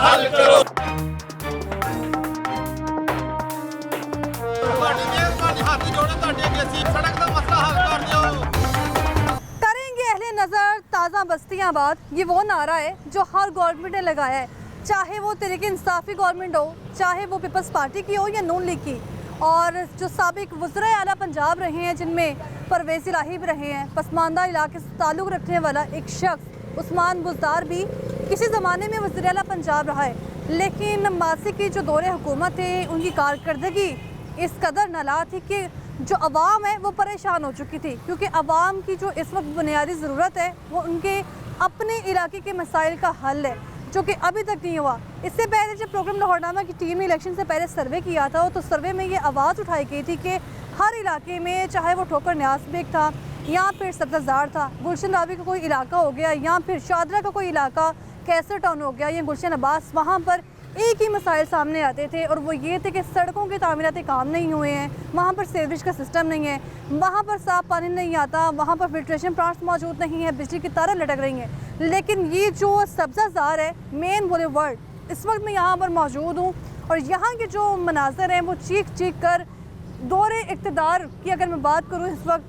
हल करो। करेंगे अहले नज़र ताज़ा बस्तियाँ आबाद, ये वो नारा है जो हर गवर्नमेंट ने लगाया है, चाहे वो तहरीक इंसाफ़ी गवर्नमेंट हो, चाहे वो पीपल्स पार्टी की हो या नून लीग की। और जो साबिक वज़ीर आला पंजाब रहे हैं, जिनमें परवेज़ इलाही भी रहे हैं, पसमानदा इलाके से ताल्लुक़ रखने वाला एक शख्स उस्मान बुज़दार भी किसी ज़माने में वज़ीर आला पंजाब रहा है, लेकिन मासी की जो दौरे हुकूमत है, उनकी कारकर्दगी इस कदर नाला थी कि जो अवाम है वो परेशान हो चुकी थी, क्योंकि अवाम की जो इस वक्त बुनियादी ज़रूरत है वो उनके अपने इलाके के मसाइल का हल है, जो कि अभी तक नहीं हुआ। इससे पहले जब प्रोग्राम लाहौरनामा की टीम ने इलेक्शन से पहले सर्वे किया था, तो सर्वे में ये आवाज़ उठाई गई थी कि हर इलाके में, चाहे वो ठोकर न्यास बेग था या फिर सब्ज़ाजार था, गुलशन रावी का कोई इलाका हो गया, या फिर शादरा का कोई इलाका कैसर टाउन हो गया या गुलशन अब्बास, वहाँ पर एक ही मसाइल सामने आते थे, और वो ये थे कि सड़कों के तामीराती काम नहीं हुए हैं, वहाँ पर सीवरेज का सिस्टम नहीं है, वहाँ पर साफ़ पानी नहीं आता, वहाँ पर फिल्ट्रेशन प्लांट्स मौजूद नहीं है, बिजली की तारें लटक रही हैं। लेकिन ये जो सब्ज़ाजार है, मेन बुलेवार्ड, इस वक्त मैं यहाँ पर मौजूद हूँ, और यहाँ के जो मनाज़र हैं वो चीख चीख कर दौरे इक़्तिदार की अगर मैं बात करूँ इस वक्त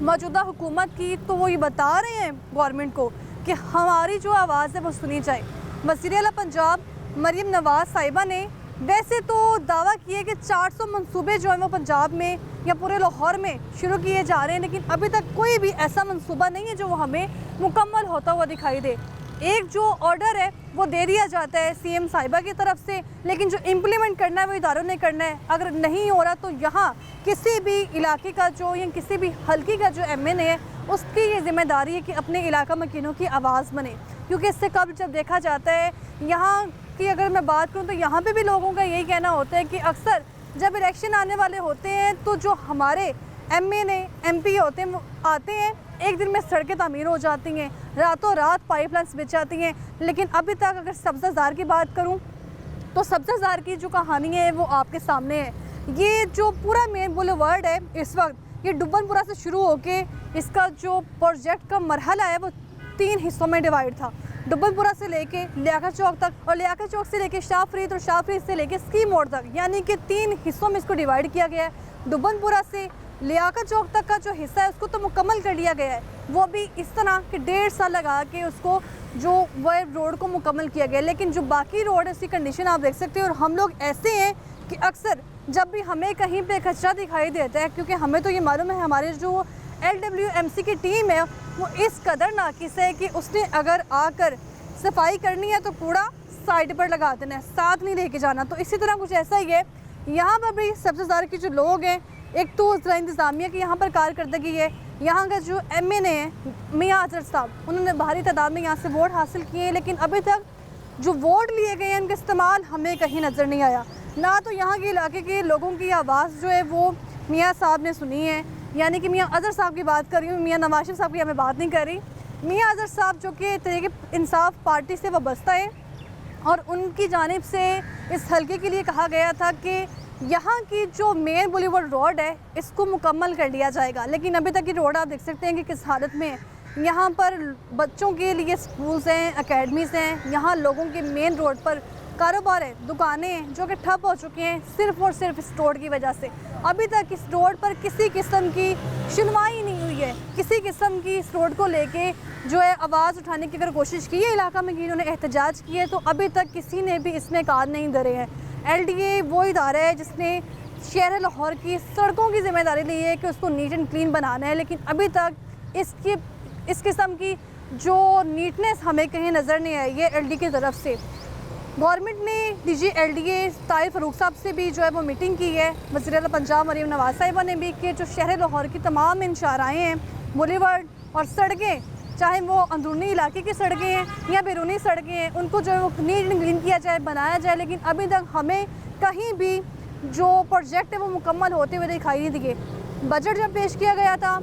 मौजूदा हुकूमत की, तो वो ये बता रहे हैं गवर्नमेंट को कि हमारी जो आवाज़ है वो सुनी जाए। वज़ीर आला पंजाब मरीम नवाज़ साहिबा ने वैसे तो दावा किया कि 400 मंसूबे जो हैं वो पंजाब में या पूरे लाहौर में शुरू किए जा रहे हैं, लेकिन अभी तक कोई भी ऐसा मंसूबा नहीं है जो वो हमें मुकम्मल होता हुआ दिखाई दे। एक जो ऑर्डर है वो दे दिया जाता है सीएम साहिबा की तरफ से, लेकिन जो इम्प्लीमेंट करना है वो इदारों ने करना है। अगर नहीं हो रहा तो यहाँ किसी भी इलाके का जो या किसी भी हल्के का जो एमएनए है, उसकी ये जिम्मेदारी है कि अपने इलाका मकीनों की आवाज़ बने, क्योंकि इससे कब जब देखा जाता है यहाँ की अगर मैं बात करूँ तो यहाँ पे भी लोगों का यही कहना होता है कि अक्सर जब इलेक्शन आने वाले होते हैं तो जो हमारे एमएनए एमपी होते हैं वो आते हैं, एक दिन में सड़कें तामीर हो जाती हैं, रातों रात पाइपलाइन्स बिछ जाती हैं। लेकिन अभी तक अगर सब्ज़ाजार की बात करूँ तो सब्ज़ाजार की जो कहानी है वो आपके सामने है। ये जो पूरा मेन बुलेवार्ड है इस वक्त, ये डुब्बनपुरा से शुरू होके इसका जो प्रोजेक्ट का मरहला है वो 3 हिस्सों में डिवाइड था। डुब्बनपुरा से लेके लियाकत चौक तक, और लियाकत चौक से लेके शाह फरीद, और शाह फरीद से लेके स्कीम मोड़ तक, यानी कि 3 हिस्सों में इसको डिवाइड किया गया है। डुब्बनपुरा से लियाकत चौक तक का जो हिस्सा है उसको तो मुकम्मल कर लिया गया है, वो भी इस तरह कि 1.5 साल लगा के उसको जो वह रोड को मुकम्मल किया गया। लेकिन जो बाकी रोड है उसकी कंडीशन आप देख सकते हैं। और हम लोग ऐसे हैं कि अक्सर जब भी हमें कहीं पे कचरा दिखाई देता है, क्योंकि हमें तो ये मालूम है हमारे जो LWMC की टीम है वो इस कदर नाकिस है कि उसने अगर आकर सफाई करनी है तो कूड़ा साइड पर लगा देना है, साथ नहीं लेके जाना। तो इसी तरह कुछ ऐसा ही है यहाँ पर भी। सब्ज़ाजार के जो लोग हैं, एक तो ज़रा इंतज़ामिया की यहाँ पर कारकर्दगी है, यहाँ का जो MNA है मियाँ अजहर साहब, उन्होंने भारी तादाद में यहाँ से वोट हासिल किए हैं, लेकिन अभी तक जो वोट लिए गए हैं उनका इस्तेमाल हमें कहीं नज़र नहीं आया। ना तो यहाँ के इलाके के लोगों की आवाज़ जो है वो मियाँ साहब ने सुनी है, यानी कि मियाँ अजहर साहब की बात कर रही हूँ, मियाँ नवाज शरीफ साहब की हमें बात नहीं कर रही। मियाँ अजहर साहब जो कि तहरीक इंसाफ पार्टी से वाबस्ता है, और उनकी जानिब से इस हल्के के लिए कहा गया था कि यहाँ की जो मेन बुलेवार्ड रोड है इसको मुकम्मल कर लिया जाएगा। लेकिन अभी तक ये रोड आप देख सकते हैं कि किस हालत में है। यहाँ पर बच्चों के लिए स्कूल्स हैं, अकेडमीज़ हैं, यहाँ लोगों के मेन रोड पर कारोबार है, दुकानें हैं जो कि ठप हो चुकी हैं सिर्फ़ और सिर्फ इस रोड की वजह से। अभी तक इस रोड पर किसी किस्म की सुनवाई नहीं हुई है, किसी किस्म की इस रोड को लेके जो है आवाज़ उठाने की अगर कोशिश की है इलाका में, इन्होंने एहतजाज किए है, तो अभी तक किसी ने भी इसमें कान नहीं धरे हैं। LDA वो इदारा है जिसने शहर लाहौर की सड़कों की जिम्मेदारी ली है कि उसको नीट एंड क्लीन बनाना है, लेकिन अभी तक इस किस्म की जो नीटनेस हमें कहीं नज़र नहीं आई है LDA की तरफ से। गवर्नमेंट ने DG LDA ताहिर फ़ारूक साहब से भी जो है वो मीटिंग की है, वज़ीर आला पंजाब मरीम नवाज़ साहिबा ने भी, कि जो शहर लाहौर की तमाम इंशाराएँ हैं, बुलेवार्ड और सड़कें, चाहे वो अंदरूनी इलाके की सड़कें हैं या बैरूनी सड़कें हैं, उनको जो है वो नीट एंड क्लीन किया जाए, बनाया जाए। लेकिन अभी तक हमें कहीं भी जो प्रोजेक्ट है वो मुकम्मल होते हुए दिखाई नहीं दिए। बजट जब पेश किया गया था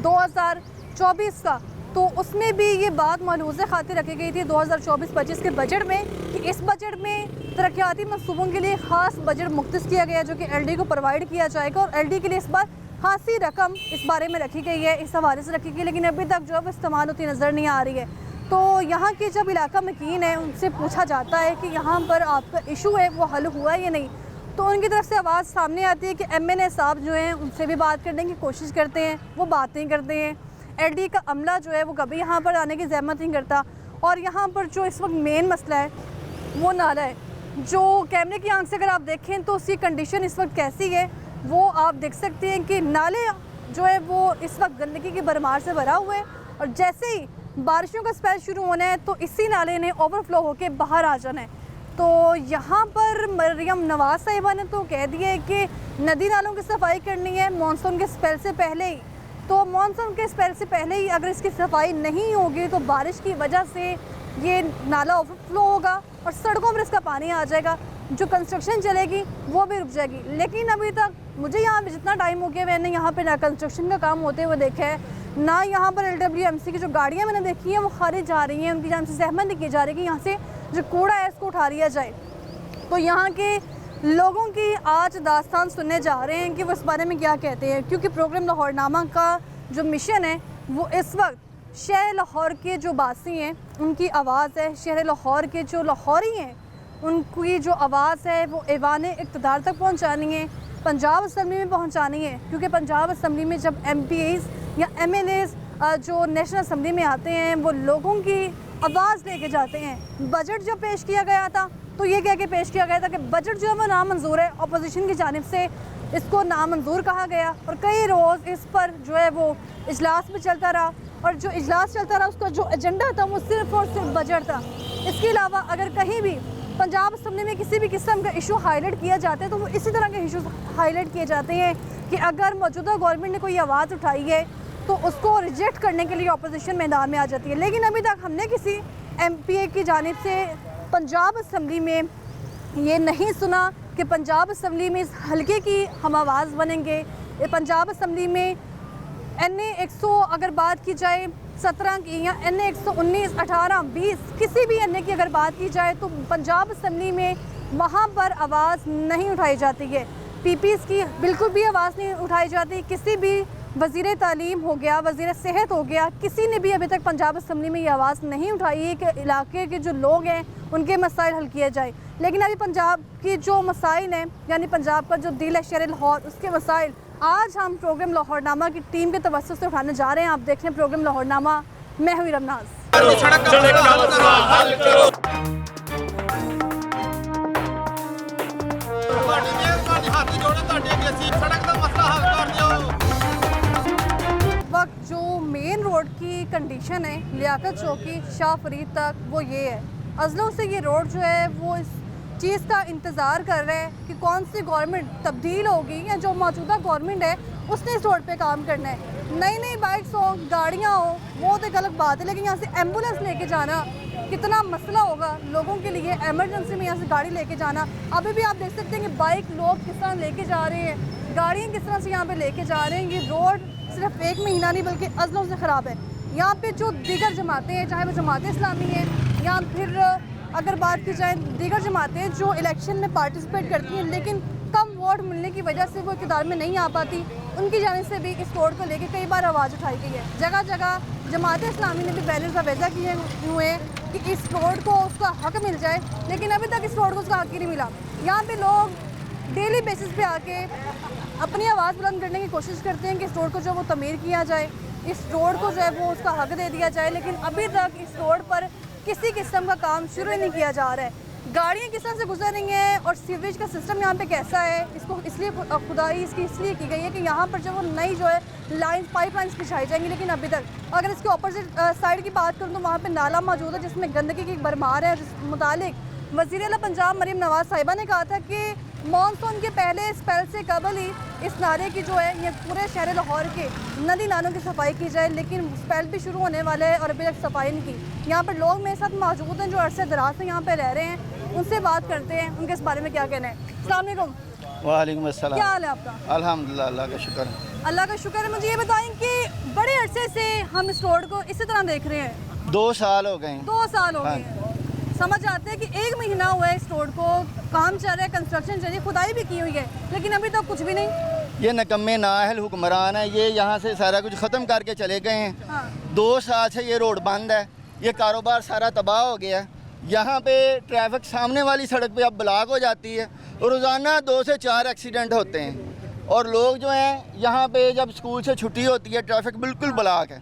2024 का, तो उसमें भी ये बात मलहूज़े खातिर रखी गई थी 2024-25 के बजट में कि इस बजट में तरक्याती मंसूबों के लिए ख़ास बजट मुख्तस किया गया जो कि LD को प्रोवाइड किया जाएगा, और LD के लिए इस बार खासी रकम इस बारे में रखी गई है, इस हवाले से रखी गई, लेकिन अभी तक जो है वो इस्तेमाल होती नज़र नहीं आ रही है। तो यहाँ के जब इलाका मकीन है उनसे पूछा जाता है कि यहाँ पर आपका इशू है वो हल हुआ है या नहीं, तो उनकी तरफ से आवाज़ सामने आती है कि MNA साहब जो हैं उनसे भी बात करने की कोशिश करते हैं, वो बातें करते हैं। LD का अमला जो है वो कभी यहाँ पर आने की ज़हमत नहीं करता। और यहाँ पर जो इस वक्त मेन मसला है वो नाला है, जो कैमरे की आंख से अगर आप देखें तो उसकी कंडीशन इस वक्त कैसी है वो आप देख सकते हैं कि नाले जो है वो इस वक्त गंदगी की भरमार से भरा हुआ है। और जैसे ही बारिशों का स्पेल शुरू होना है तो इसी नाले ने ओवरफ्लो होकर बाहर आ जाना है। तो यहाँ पर मरियम नवाज साहिबा ने तो कह दिया है कि नदी नालों की सफाई करनी है मानसून के स्पेल से पहले ही। तो मानसून के स्पेल से पहले ही अगर इसकी सफाई नहीं होगी तो बारिश की वजह से ये नाला ओवरफ्लो होगा और सड़कों पर इसका पानी आ जाएगा, जो कंस्ट्रक्शन चलेगी वो भी रुक जाएगी। लेकिन अभी तक मुझे यहाँ पे जितना टाइम हो गया मैंने यहाँ पे ना कंस्ट्रक्शन का काम होते हुए देखा है, ना यहाँ पर LWMC की जो गाड़ियाँ मैंने देखी हैं वो खारिज जा रही हैं, उनकी जान से जहमत नहीं की जा रही कि यहाँ से जो कूड़ा है इसको उठा लिया जाए। तो यहाँ के लोगों की आज दास्तान सुनने जा रहे हैं कि वो इस बारे में क्या कहते हैं, क्योंकि प्रोग्राम लाहौरनामा का जो मिशन है वो इस वक्त शहर लाहौर के जो बासी हैं उनकी आवाज़ है, शहर लाहौर के जो लाहौरी हैं उनकी जो आवाज़ है वो ऐवान इक़्तिदार तक पहुँचानी है, पंजाब असम्बली में पहुँचानी है। क्योंकि पंजाब असम्बली में जब MPs या MLAs जो नेशनल असम्बली में आते हैं वो लोगों की आवाज़ लेके जाते हैं। बजट जब पेश किया गया था तो ये कह के पेश किया गया था कि बजट जो है वो नामंजूर है, अपोजिशन की जानिब से इसको नामंजूर कहा गया और कई रोज़ इस पर जो है वो इजलास भी चलता रहा और जो इजलास चलता रहा उसका जो एजेंडा था वो सिर्फ़ और सिर्फ बजट था। इसके अलावा अगर कहीं भी पंजाब असम्बली में किसी भी किस्म का इशू हाईलाइट किया जाता है तो वो इसी तरह के इशूज़ हाईलाइट किए जाते हैं कि अगर मौजूदा गवर्नमेंट ने कोई आवाज़ उठाई है तो उसको रिजेक्ट करने के लिए अपोजिशन मैदान में आ जाती है। लेकिन अभी तक हमने किसी MPA की जानिब से पंजाब असम्बली में ये नहीं सुना कि पंजाब असम्बली में इस हल्के की हम आवाज़ बनेंगे। पंजाब असम्बली में NA 100 अगर बात की जाए 17 की या NA 119, 18, 20 किसी भी NA की अगर बात की जाए तो पंजाब असम्बली में वहाँ पर आवाज़ नहीं उठाई जाती है। PPs की बिल्कुल भी आवाज़ नहीं उठाई जाती। किसी भी वज़ीर तालीम हो गया, वज़ीर सेहत हो गया, किसी ने भी अभी तक पंजाब असम्बली में ये आवाज़ नहीं उठाई है कि इलाके के जो लोग हैं उनके मसाइल हल किए जाए। लेकिन अभी पंजाब की जो मसाइल हैं यानी पंजाब का जो दिल है शहर लाहौर, उसके मसाइल आज हम प्रोग्राम लाहौरनामा की टीम के तवज्जुह से उठाने जा रहे हैं। आप देख रहे हैं प्रोग्राम लाहौरनामा, मैं हुई रमनाज। वक्त जो मेन रोड की कंडीशन है लियाकत चौकी शाह फरीद तक वो ये है। अज़लों से ये रोड जो है वो इस चीज़ का इंतज़ार कर रहे हैं कि कौन सी गवर्नमेंट तब्दील होगी या जो मौजूदा गवर्नमेंट है उसने इस रोड पे काम करना है। नई नई बाइक्स हो, गाड़ियाँ हो, वो तो एक अलग बात है, लेकिन यहाँ से एम्बुलेंस लेके जाना कितना मसला होगा लोगों के लिए। एमरजेंसी में यहाँ से गाड़ी लेके जाना, अभी भी आप देख सकते हैं कि बाइक लोग किस तरह लेके जा रहे हैं, गाड़ियाँ किस तरह से यहाँ पे लेके जा रहे हैं। ये रोड सिर्फ एक महीना नहीं बल्कि अज़लों से ख़राब है। यहाँ पे जो दीगर जमातें हैं, चाहे वो जमात इस्लामी है या फिर अगर बात की जाए दीगर जमातें जो इलेक्शन में पार्टिसिपेट करती हैं लेकिन कम वोट मिलने की वजह से वो इक़्तिदार में नहीं आ पाती, उनकी जानिब से भी इस रोड को लेकर कई बार आवाज़ उठाई गई है। जगह जगह जमात इस्लामी ने भी बैनर्स आवेज़ा किए हुए हैं कि इस रोड को उसका हक मिल जाए, लेकिन अभी तक इस रोड को उसका हक ही नहीं मिला। यहाँ पे लोग डेली बेसिस पे आके अपनी आवाज़ बुलंद करने की कोशिश करते हैं कि इस रोड को जो वो तमीर किया जाए, इस रोड को जो है वो उसका हक दे दिया जाए, लेकिन अभी तक इस रोड पर किसी किस्म का काम शुरू नहीं किया जा रहा है। गाड़ियाँ किस तरह से गुजर रही हैं और सीवरेज का सिस्टम यहाँ पे कैसा है, इसको इसलिए खुदाई इसकी इसलिए की गई है कि यहाँ पर जो वो नई जो है लाइन पाइपलाइंस बिछाई जाएंगी। लेकिन अभी तक अगर इसके अपोजिट साइड की बात करूँ तो वहाँ पे नाला मौजूद है जिसमें गंदगी की भरमार है। जिस मुतालिक वज़ीर आला पंजाब मरियम नवाज साहिबा ने कहा था कि मानसून के पहले स्पेल से कबल ही इस नाले की जो है ये पूरे शहर लाहौर के नदी नालों की सफाई की जाए, लेकिन स्पेल भी शुरू होने वाले है और अभी तक सफाई नहीं की। यहाँ पर लोग मेरे साथ मौजूद हैं जो अरसे दराज से यहाँ पे रह रहे हैं, उनसे बात करते हैं उनके इस बारे में क्या कहना है। अस्सलाम वालेकुम। वालेकुम अस्सलाम। क्या हाल है आपका? अल्हम्दुलिल्लाह, अल्लाह का शुक्र है। अल्लाह का शुक्र है। मुझे ये बताएं कि बड़े अरसे से हम इस रोड को इसी तरह देख रहे हैं। 2 साल हो गए। 2 साल हो गए। समझ आते हैं कि 1 महीना हुआ है इस रोड को काम चल रहा है, कंस्ट्रक्शन चल रही है, खुदाई भी की हुई है, लेकिन अभी तक कुछ भी नहीं। ये नकम्मे नाअहल हुक्मरान है, ये यहाँ से सारा कुछ ख़त्म करके चले गए हैं। हाँ। 2 साल से ये रोड बंद है, ये कारोबार सारा तबाह हो गया। यहाँ पे ट्रैफिक सामने वाली सड़क पे अब ब्लॉक हो जाती है, रोज़ाना 2 से 4 एक्सीडेंट होते हैं। और लोग जो हैं यहाँ पे जब स्कूल से छुट्टी होती है ट्रैफिक बिल्कुल ब्लॉक है।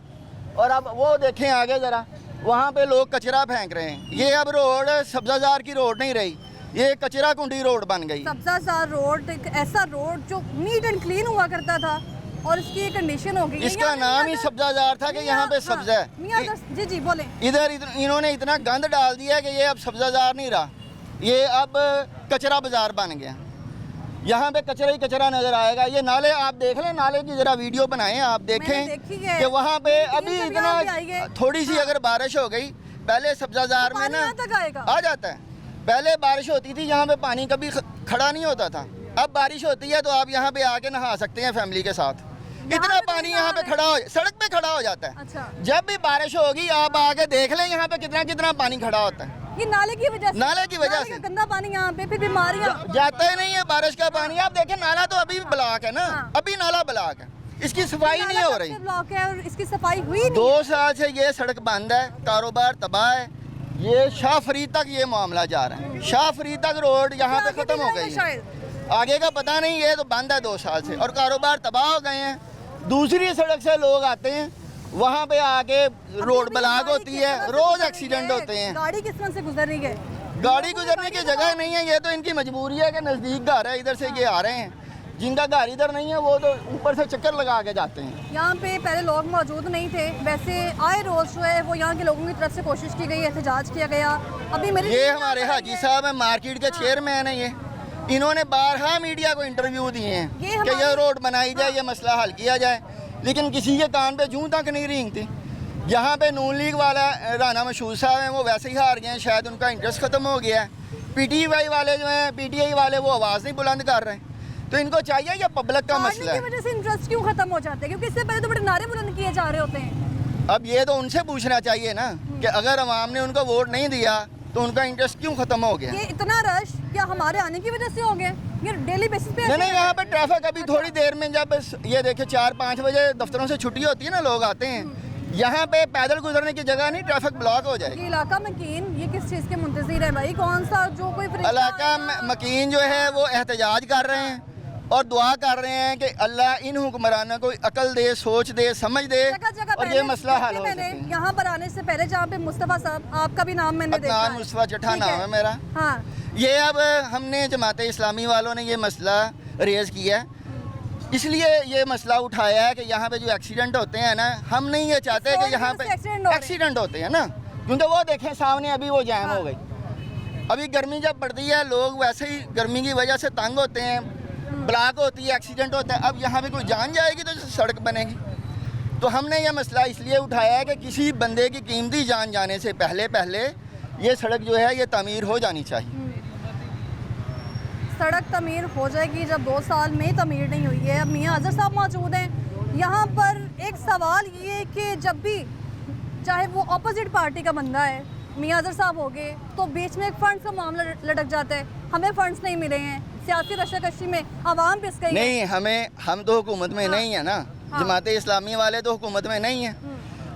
और अब वो देखें आगे ज़रा, वहाँ पे लोग कचरा फेंक रहे हैं। ये अब रोड सब्ज़ाजार की रोड नहीं रही, ये कचरा कुंडी रोड बन गई। सब्ज़ाजार रोड एक ऐसा रोड जो नीट एंड क्लीन हुआ करता था और इसकी ये कंडीशन हो गई है। इसका नाम ही सब्ज़ाजार था कि यहाँ पे सब्ज़ा है। जी जी बोले। इधर इन्होंने इतना गंद डाल दिया कि ये अब सब्ज़ाजार नहीं रहा, ये अब कचरा बाजार बन गया। यहाँ पे कचरा ही कचरा नज़र आएगा। ये नाले आप देख लें, नाले की ज़रा वीडियो बनाएं, आप देखें कि वहाँ पे अभी इतना थोड़ी सी अगर बारिश हो गई, पहले सब्ज़ाजार में ना आ जाता है। पहले बारिश होती थी यहाँ पे पानी कभी खड़ा नहीं होता था, अब बारिश होती है तो आप यहाँ पे आके नहा सकते हैं फैमिली के साथ। इतना पानी यहाँ पे खड़ा हो, सड़क पे खड़ा हो जाता है। अच्छा। जब भी बारिश होगी आप आके देख लें यहाँ पे कितना कितना पानी खड़ा होता है। ये नाले की वजह से, नाले की वजह से गंदा पानी यहाँ पे, फिर बीमारियाँ जाता ही नहीं है बारिश का पानी। आप देखें नाला तो अभी भी ब्लॉक है ना, अभी नाला ब्लॉक है, इसकी सफाई नहीं हो रही। ब्लॉक है और इसकी सफाई हुई नहीं। 2 साल से ये सड़क बंद है, कारोबार तबाह है। ये शाह फरीद तक ये मामला जा रहा है, शाह फरीद तक रोड यहाँ पे खत्म हो गई है, आगे का पता नहीं। ये तो बंद है 2 साल से और कारोबार तबाह हो गए हैं। दूसरी सड़क से लोग आते हैं, वहाँ पे आके रोड ब्लॉक होती है, रोज एक्सीडेंट होते हैं। गाड़ी किस तरह से गुजर रही है? गाड़ी गुजरने की जगह नहीं है। ये तो इनकी मजबूरी है कि नज़दीक घर है, इधर से ये आ रहे हैं। जिनका घर इधर नहीं है वो तो ऊपर से चक्कर लगा के जाते हैं। यहाँ पे पहले लोग मौजूद नहीं थे, वैसे आए रोज जो है वो यहाँ के लोगों की तरफ से कोशिश की गई, एहतजाज किया गया। अभी मेरे ये हमारे हाजी साहब है, मार्केट के चेयरमैन है। ये इन्होंने बारहा मीडिया को इंटरव्यू दिए हैं कि ये रोड बनाई जाए, ये मसला हल किया जाए, लेकिन किसी के कान पे जूं तक नहीं रेंगती। यहाँ पे नून लीग वाला राना मशहूर साहब हैं, वो वैसे ही हार गए हैं, शायद उनका इंटरेस्ट ख़त्म हो गया है। पीटीआई वाले जो हैं, पीटीआई वाले वो आवाज़ नहीं बुलंद कर रहे हैं। तो इनको चाहिए ये पब्लिक का मसला है। की वजह से इंटरेस्ट क्यों खत्म हो जाते हैं? क्योंकि इससे पहले तो बड़े नारे बुलंद किए जा रहे होते हैं। अब ये तो उनसे पूछना चाहिए ना कि अगर अवाम ने उनको वोट नहीं दिया तो उनका इंटरेस्ट क्यों खत्म हो गया। ये इतना रश क्या हमारे आने की वजह से हो गया? ये डेली बेसिस पे नहीं, यहाँ पे ट्रैफिक अभी थोड़ी देर में, जब ये देखे 4-5 बजे दफ्तरों से छुट्टी होती है ना, लोग आते हैं, यहाँ पे पैदल गुजरने की जगह नहीं, ट्रैफिक ब्लॉक हो जाएगी। इलाका मकीन ये किस चीज़ के मुंतज़िर है भाई? कौन सा जो कोई इलाका मकीन जो है वो एहतजाज कर रहे हैं और दुआ कर रहे हैं कि अल्लाह इन हुक्मरानों को अकल दे, सोच दे, समझ दे और ये मसला हल हो सके। यहाँ पर आने से पहले जहाँ पे मुस्तफ़ा साहब, आपका भी नाम मैंने देखा है, मुस्तफ़ा चट्ठा नाम है मेरा। हाँ, ये अब हमने जमात इस्लामी वालों ने ये मसला रेज़ किया है, इसलिए ये मसला उठाया है कि यहाँ पे जो एक्सीडेंट होते हैं ना, हम नहीं ये चाहते कि यहाँ पे एक्सीडेंट होते हैं ना, क्योंकि वो देखें सामने अभी वो जैम हो गई। अभी गर्मी जब पड़ती है लोग वैसे ही गर्मी की वजह से तंग होते हैं, ब्लॉक होती है, एक्सीडेंट होता है। अब यहाँ पे कोई जान जाएगी तो सड़क बनेगी। तो हमने ये मसला इसलिए उठाया है कि किसी बंदे की कीमती जान जाने से पहले ये सड़क जो है ये तमीर हो जानी चाहिए। सड़क तमीर हो जाएगी, जब 2 साल में तमीर नहीं हुई है। अब मियाँ अजहर साहब मौजूद हैं यहाँ पर। एक सवाल ये है कि जब भी चाहे वो अपोजिट पार्टी का बंदा है, मियाँ अजहर साहब हो गए, तो बीच में एक फंड्स का मामला लटक जाता है, हमें फंड्स नहीं मिले हैं, सियासी रशाकशी में आवाम पे इसका नहीं, हम तो हुकूमत में नहीं है ना, जमात इस्लामी वाले तो हुकूमत में नहीं है,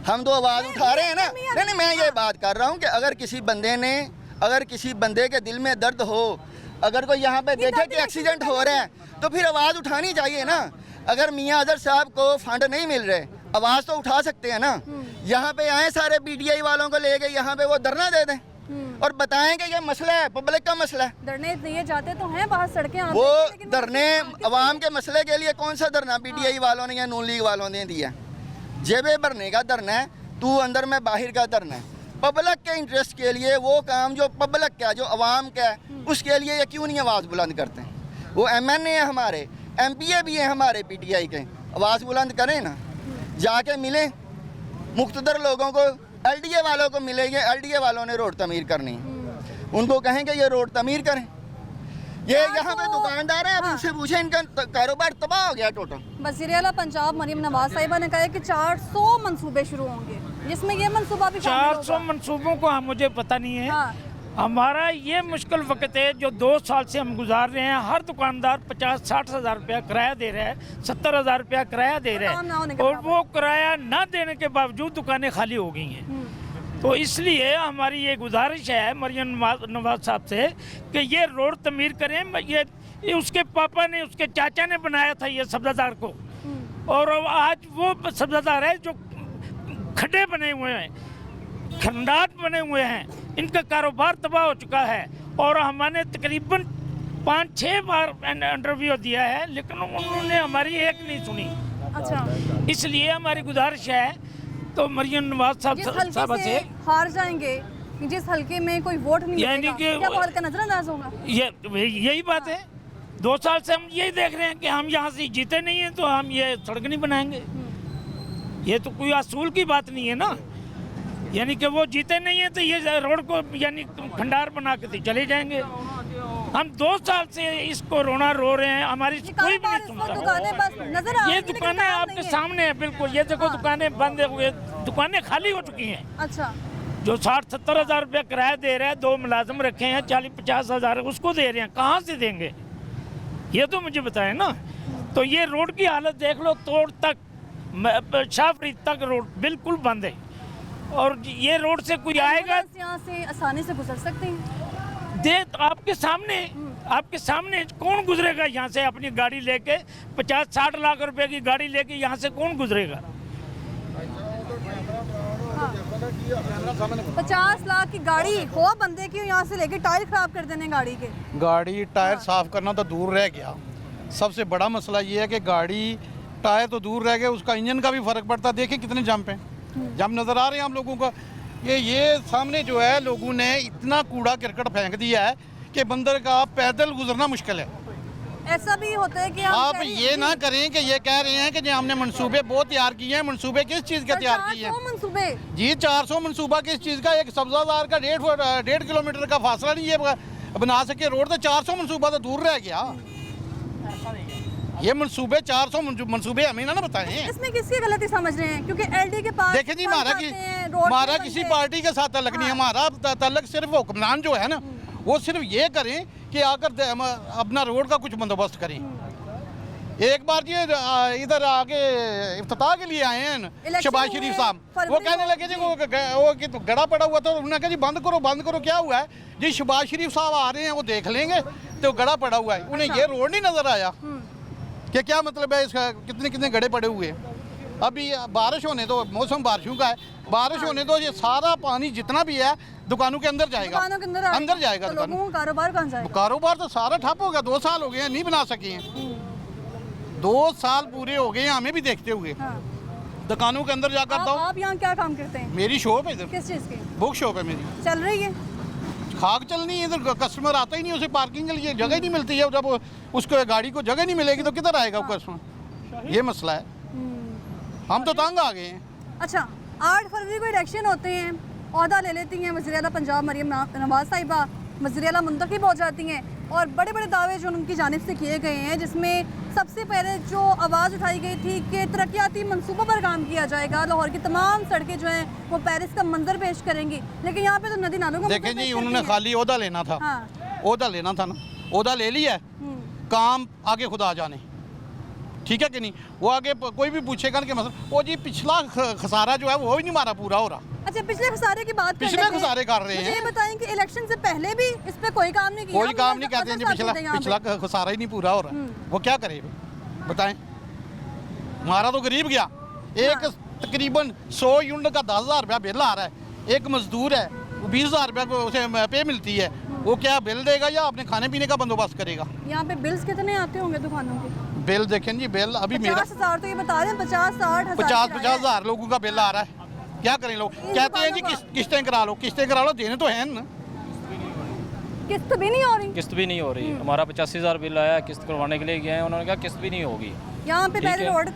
हम तो आवाज़ उठा रहे हैं ना। नहीं, मैं ये बात कर रहा हूँ कि अगर किसी बंदे के दिल में दर्द हो, अगर कोई यहाँ पे देखे कि एक्सीडेंट हो रहा है तो फिर आवाज़ उठानी चाहिए ना। अगर मियाँ अजहर साहब को फंड नहीं मिल रहे, आवाज़ तो उठा सकते हैं ना। यहाँ पे आए सारे पीटीआई वालों को लेके, यहाँ पे वो धरना दे दें और बताएं कि ये मसला है, पब्लिक का मसला है। धरने दिए जाते तो हैं बाहर सड़कें, वो धरने अवाम के मसले के लिए कौन सा धरना पीटीआई वालों ने या नून लीग वालों ने दिया? जेबे भरने का धरना है, तू अंदर में बाहर का धरना है। पब्लिक के इंटरेस्ट के लिए वो काम जो पब्लिक का, जो अवाम का है, उसके लिए ये क्यों नहीं आवाज़ बुलंद करते हैं? वो MNA है हमारे, MPA भी हैं हमारे पीटीआई के, आवाज़ बुलंद करें ना, जाके मिलें मुख्तदर लोगों को, LDA वालों को मिलेंगे। LDA वालों ने रोड तमीर करनी है, उनको कहेंगे ये रोड तमीर करें। ये यहाँ पे दुकानदार है, अब इनसे पूछे, इनका कारोबार तबाह हो गया टोटल। वज़ीर आला पंजाब मरीम नवाज साहिबा ने कहा है कि 400 मंसूबे शुरू होंगे, जिसमें ये मंसूबा भी 400 मंसूबों को मुझे पता नहीं है। हाँ। हमारा ये मुश्किल वक्त है जो 2 साल से हम गुजार रहे हैं। हर दुकानदार 50-60 हज़ार रुपया किराया दे रहा है, 70 हज़ार रुपया किराया दे रहा है, और वो किराया ना देने के बावजूद दुकानें खाली हो गई हैं। तो इसलिए हमारी ये गुजारिश है मरियम नवाज साहब से कि ये रोड तमीर करें। ये उसके पापा ने, उसके चाचा ने बनाया था ये सब्जादार को, और आज वो सब्जादार है जो खड्डे बने हुए हैं, खंडाट बने हुए हैं, इनका कारोबार तबाह हो चुका है। और हमने तकरीबन 5-6 बार इंटरव्यू दिया है, लेकिन उन्होंने हमारी एक नहीं सुनी। अच्छा, इसलिए हमारी गुजारिश है तो मरियम नवाज जिस हल्के साहब से हार जाएंगे, जिस हल्के में कोई वोट नहीं यानी मिलेगा, कि क्या वो हल्का नजरअंदाज होगा? यही बात है। 2 साल से हम यही देख रहे हैं कि हम यहाँ से जीते नहीं हैं तो हम ये सड़क नहीं बनाएंगे। ये तो कोई असूल की बात नहीं है ना, यानी कि वो जीते नहीं है तो ये रोड को यानी खंडार बना के चले जाएंगे। हम 2 साल से इसको रोना रो रहे हैं, हमारी कोई भी नहीं सुनता। दुकानें बस नजर आ रही ये हैं, लेकिन दुकानें काम आपके नहीं है। सामने है, बिल्कुल। ये देखो दुकानें बंद हुए, दुकानें खाली हो चुकी हैं। अच्छा, जो 60-70 हज़ार रुपया किराया दे रहा है, 2 मुलाजिम रखे हैं, 40-50 हज़ार उसको दे रहे हैं, कहाँ से देंगे? ये तो मुझे बताएं ना। तो ये रोड की हालत देख लो, तोड़ तक शाहफरीद तक रोड बिल्कुल बंद है, और ये रोड से कोई आएगा यहाँ से आसानी से गुजर सकते हैं। आपके सामने कौन गुजरेगा यहाँ से अपनी गाड़ी लेके? 50-60 लाख रुपए की गाड़ी लेके यहाँ से कौन गुजरेगा? 50 लाख की गाड़ी हो बंदे की, यहाँ से लेके टायर खराब कर देने गाड़ी के। गाड़ी टायर साफ करना तो दूर रह गया, सबसे बड़ा मसला ये है कि गाड़ी टायर तो दूर रह गया, उसका इंजन का भी फर्क पड़ता है। देखिए कितने जंप हैं, जंप नज़र आ रहे हैं हम लोगों को। ये सामने जो है लोगों ने इतना कूड़ा करकट फेंक दिया है कि बंदर का पैदल गुजरना मुश्किल है। ऐसा भी होता है कि हम आप कह रहे हैं- ये ना करें कि ये कह रहे हैं कि जी हमने मंसूबे बहुत तैयार किए हैं। मंसूबे किस चीज़ के तैयार किए हैं? 400 मंसूबे। जी 400 मंसूबा किस चीज़ का? एक सब्जादार का 1.5 किलोमीटर का फासला नहीं है बना सके रोड, तो 400 मंसूबा तो दूर रह गया। ये मंसूबे 400 मंसूबे हमें ना बताएं। इसमें किसकी गलती समझ रहे हैं? क्योंकि एलडी के पास देखें जी, फंड हमारा आते हैं, रोड हमारा पे किसी बनते हैं। पार्टी के साथ तलक नहीं है। हमारा तलक सिर्फ हुक्मरान जो है ना, वो सिर्फ ये करें कि आकर अपना रोड का कुछ बंदोबस्त करें। एक बार जी इधर आगे इफ्तिताह के लिए आए हैं इलेक्शन शहबाज हुए, शरीफ साहब, वो फरवरी कहने लगे जी वो कि तो गड़ा पड़ा हुआ था, उन्होंने कहा जी बंद करो। क्या हुआ है जी? शहबाज शरीफ साहब आ रहे हैं, वो देख लेंगे, तो गड़ा पड़ा हुआ है। उन्हें ये रोड नहीं नजर आया कि क्या मतलब है इसका, कितने गड़े पड़े हुए हैं। अभी बारिश होने दो, मौसम बारिशों का है, बारिश होने दो, ये सारा पानी जितना भी है दुकानों के अंदर जाएगा, दुकानों के अंदर अंदर जाएगा। तो लोगों को कारोबार कहाँ जाएगा? कारोबार तो सारा ठप हो गया। 2 साल हो गए हैं, नहीं बना सके हैं। 2 साल पूरे हो गए हैं हमें भी देखते हुए। हाँ। दुकानों के अंदर जाकर दो। आप यहाँ क्या काम करते हैं? मेरी शॉप है इधर, किस चीज़ की? बुक शॉप है मेरी। चल रही है? खाक चलनी है इधर, कस्टमर आता ही नहीं, उसे पार्किंग के लिए जगह ही नहीं मिलती है। जब उसको गाड़ी को जगह नहीं मिलेगी तो किधर आएगा वो कस्टमर? ये मसला है, हम तो तंग आ गए हैं। अच्छा, 8 फरवरी को इलेक्शन होते हैं, ओहदा ले लेती हैं वज़ीर आला पंजाब मरियम नवाज साहिबा, वज़ीर आला मुंतखब हो जाती हैं, और बड़े बड़े दावे जो उनकी जानिब से किए गए हैं, जिसमें सबसे पहले जो आवाज़ उठाई गई थी कि तरक्याती मंसूबों पर काम किया जाएगा, लाहौर की तमाम सड़कें जो हैं वो पेरिस का मंजर पेश करेंगी। लेकिन यहाँ पे तो नदी नालों का देखें मंजर जी, पेश उन्होंने करती हैं। खाली ओहदा लेना था। हाँ। ओहदा लेना था ना, ओहदा ले लिया है, काम आगे खुदा जाने, ठीक है कि नहीं? वो आगे कोई भी पूछेगा कि मतलब वो जी पिछला खसारा जो है वो ही नहीं हमारा पूरा हो रहा। अच्छा, पिछले खसारे की बात पिछले खसारे कर रहे मुझे हैं। ये बताएं कि इलेक्शन से पहले भी इस पे कोई काम नहीं किया? कोई काम नहीं कहते हैं जी, यहाँ पिछला पे। खसारा ही नहीं पूरा हो रहा। वो क्या करे बताएं? हमारा तो गरीब गया। एक तकरीबन 100 यूनिट का 10,000 रुपया बिल आ रहा है। एक मजदूर है, वो 20,000 रुपया को उसे पे मिलती है, वो क्या बिल देगा या अपने खाने पीने का बंदोबस्त करेगा? यहाँ पे बिल्स कितने आते होंगे दुकानों के? बिल देखें जी, बिल अभी मेरा 50,000 तो ये बता रहे हैं, 50-60 हजार 50 हज़ार लोगों का बिल आ रहा है। क्या करें लोग? कहते हैं जी किस्तें करा लो, किस्तें करा लो, देने तो हैं ना। किस्त भी नहीं हो रही। किस्त भी नहीं हो रही। हमारा 85,000 बिल आया, किस्त करवाने के लिए गए हैं, उन्होंने कहा किस्त भी नहीं होगी। यहाँ पे ठीक पहले है। रोड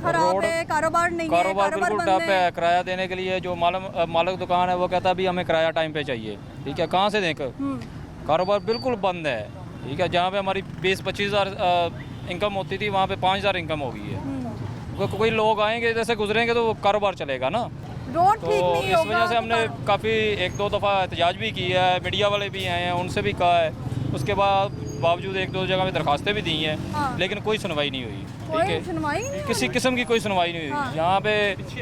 खराब रोड- है, कारोबार नहीं है, कारोबार बिल्कुल बंद टफ है। किराया देने के लिए जो मालिक दुकान है वो कहता है अभी हमें किराया टाइम पे चाहिए, ठीक है, कहाँ से दें? कारोबार बिल्कुल बंद है, ठीक है। जहाँ पे हमारी 20-25 हज़ार इनकम होती थी, वहाँ पे 5,000 इनकम हो गई है। कोई लोग आएंगे जैसे गुजरेंगे तो वो कारोबार चलेगा ना। रोड तो ठीक नहीं इस होगा वजह से हमने काफ़ी 1-2 दफ़ा एहतजाज भी किया है, मीडिया वाले भी आए हैं, उनसे भी कहा है। उसके बाद बावजूद एक दो जगह पे दरखास्तें भी दी हैं, हाँ। लेकिन कोई सुनवाई नहीं हुई। कोई ठीक है, सुनवाई नहीं किसी किस्म की कोई सुनवाई नहीं हाँ। हुई। यहाँ पे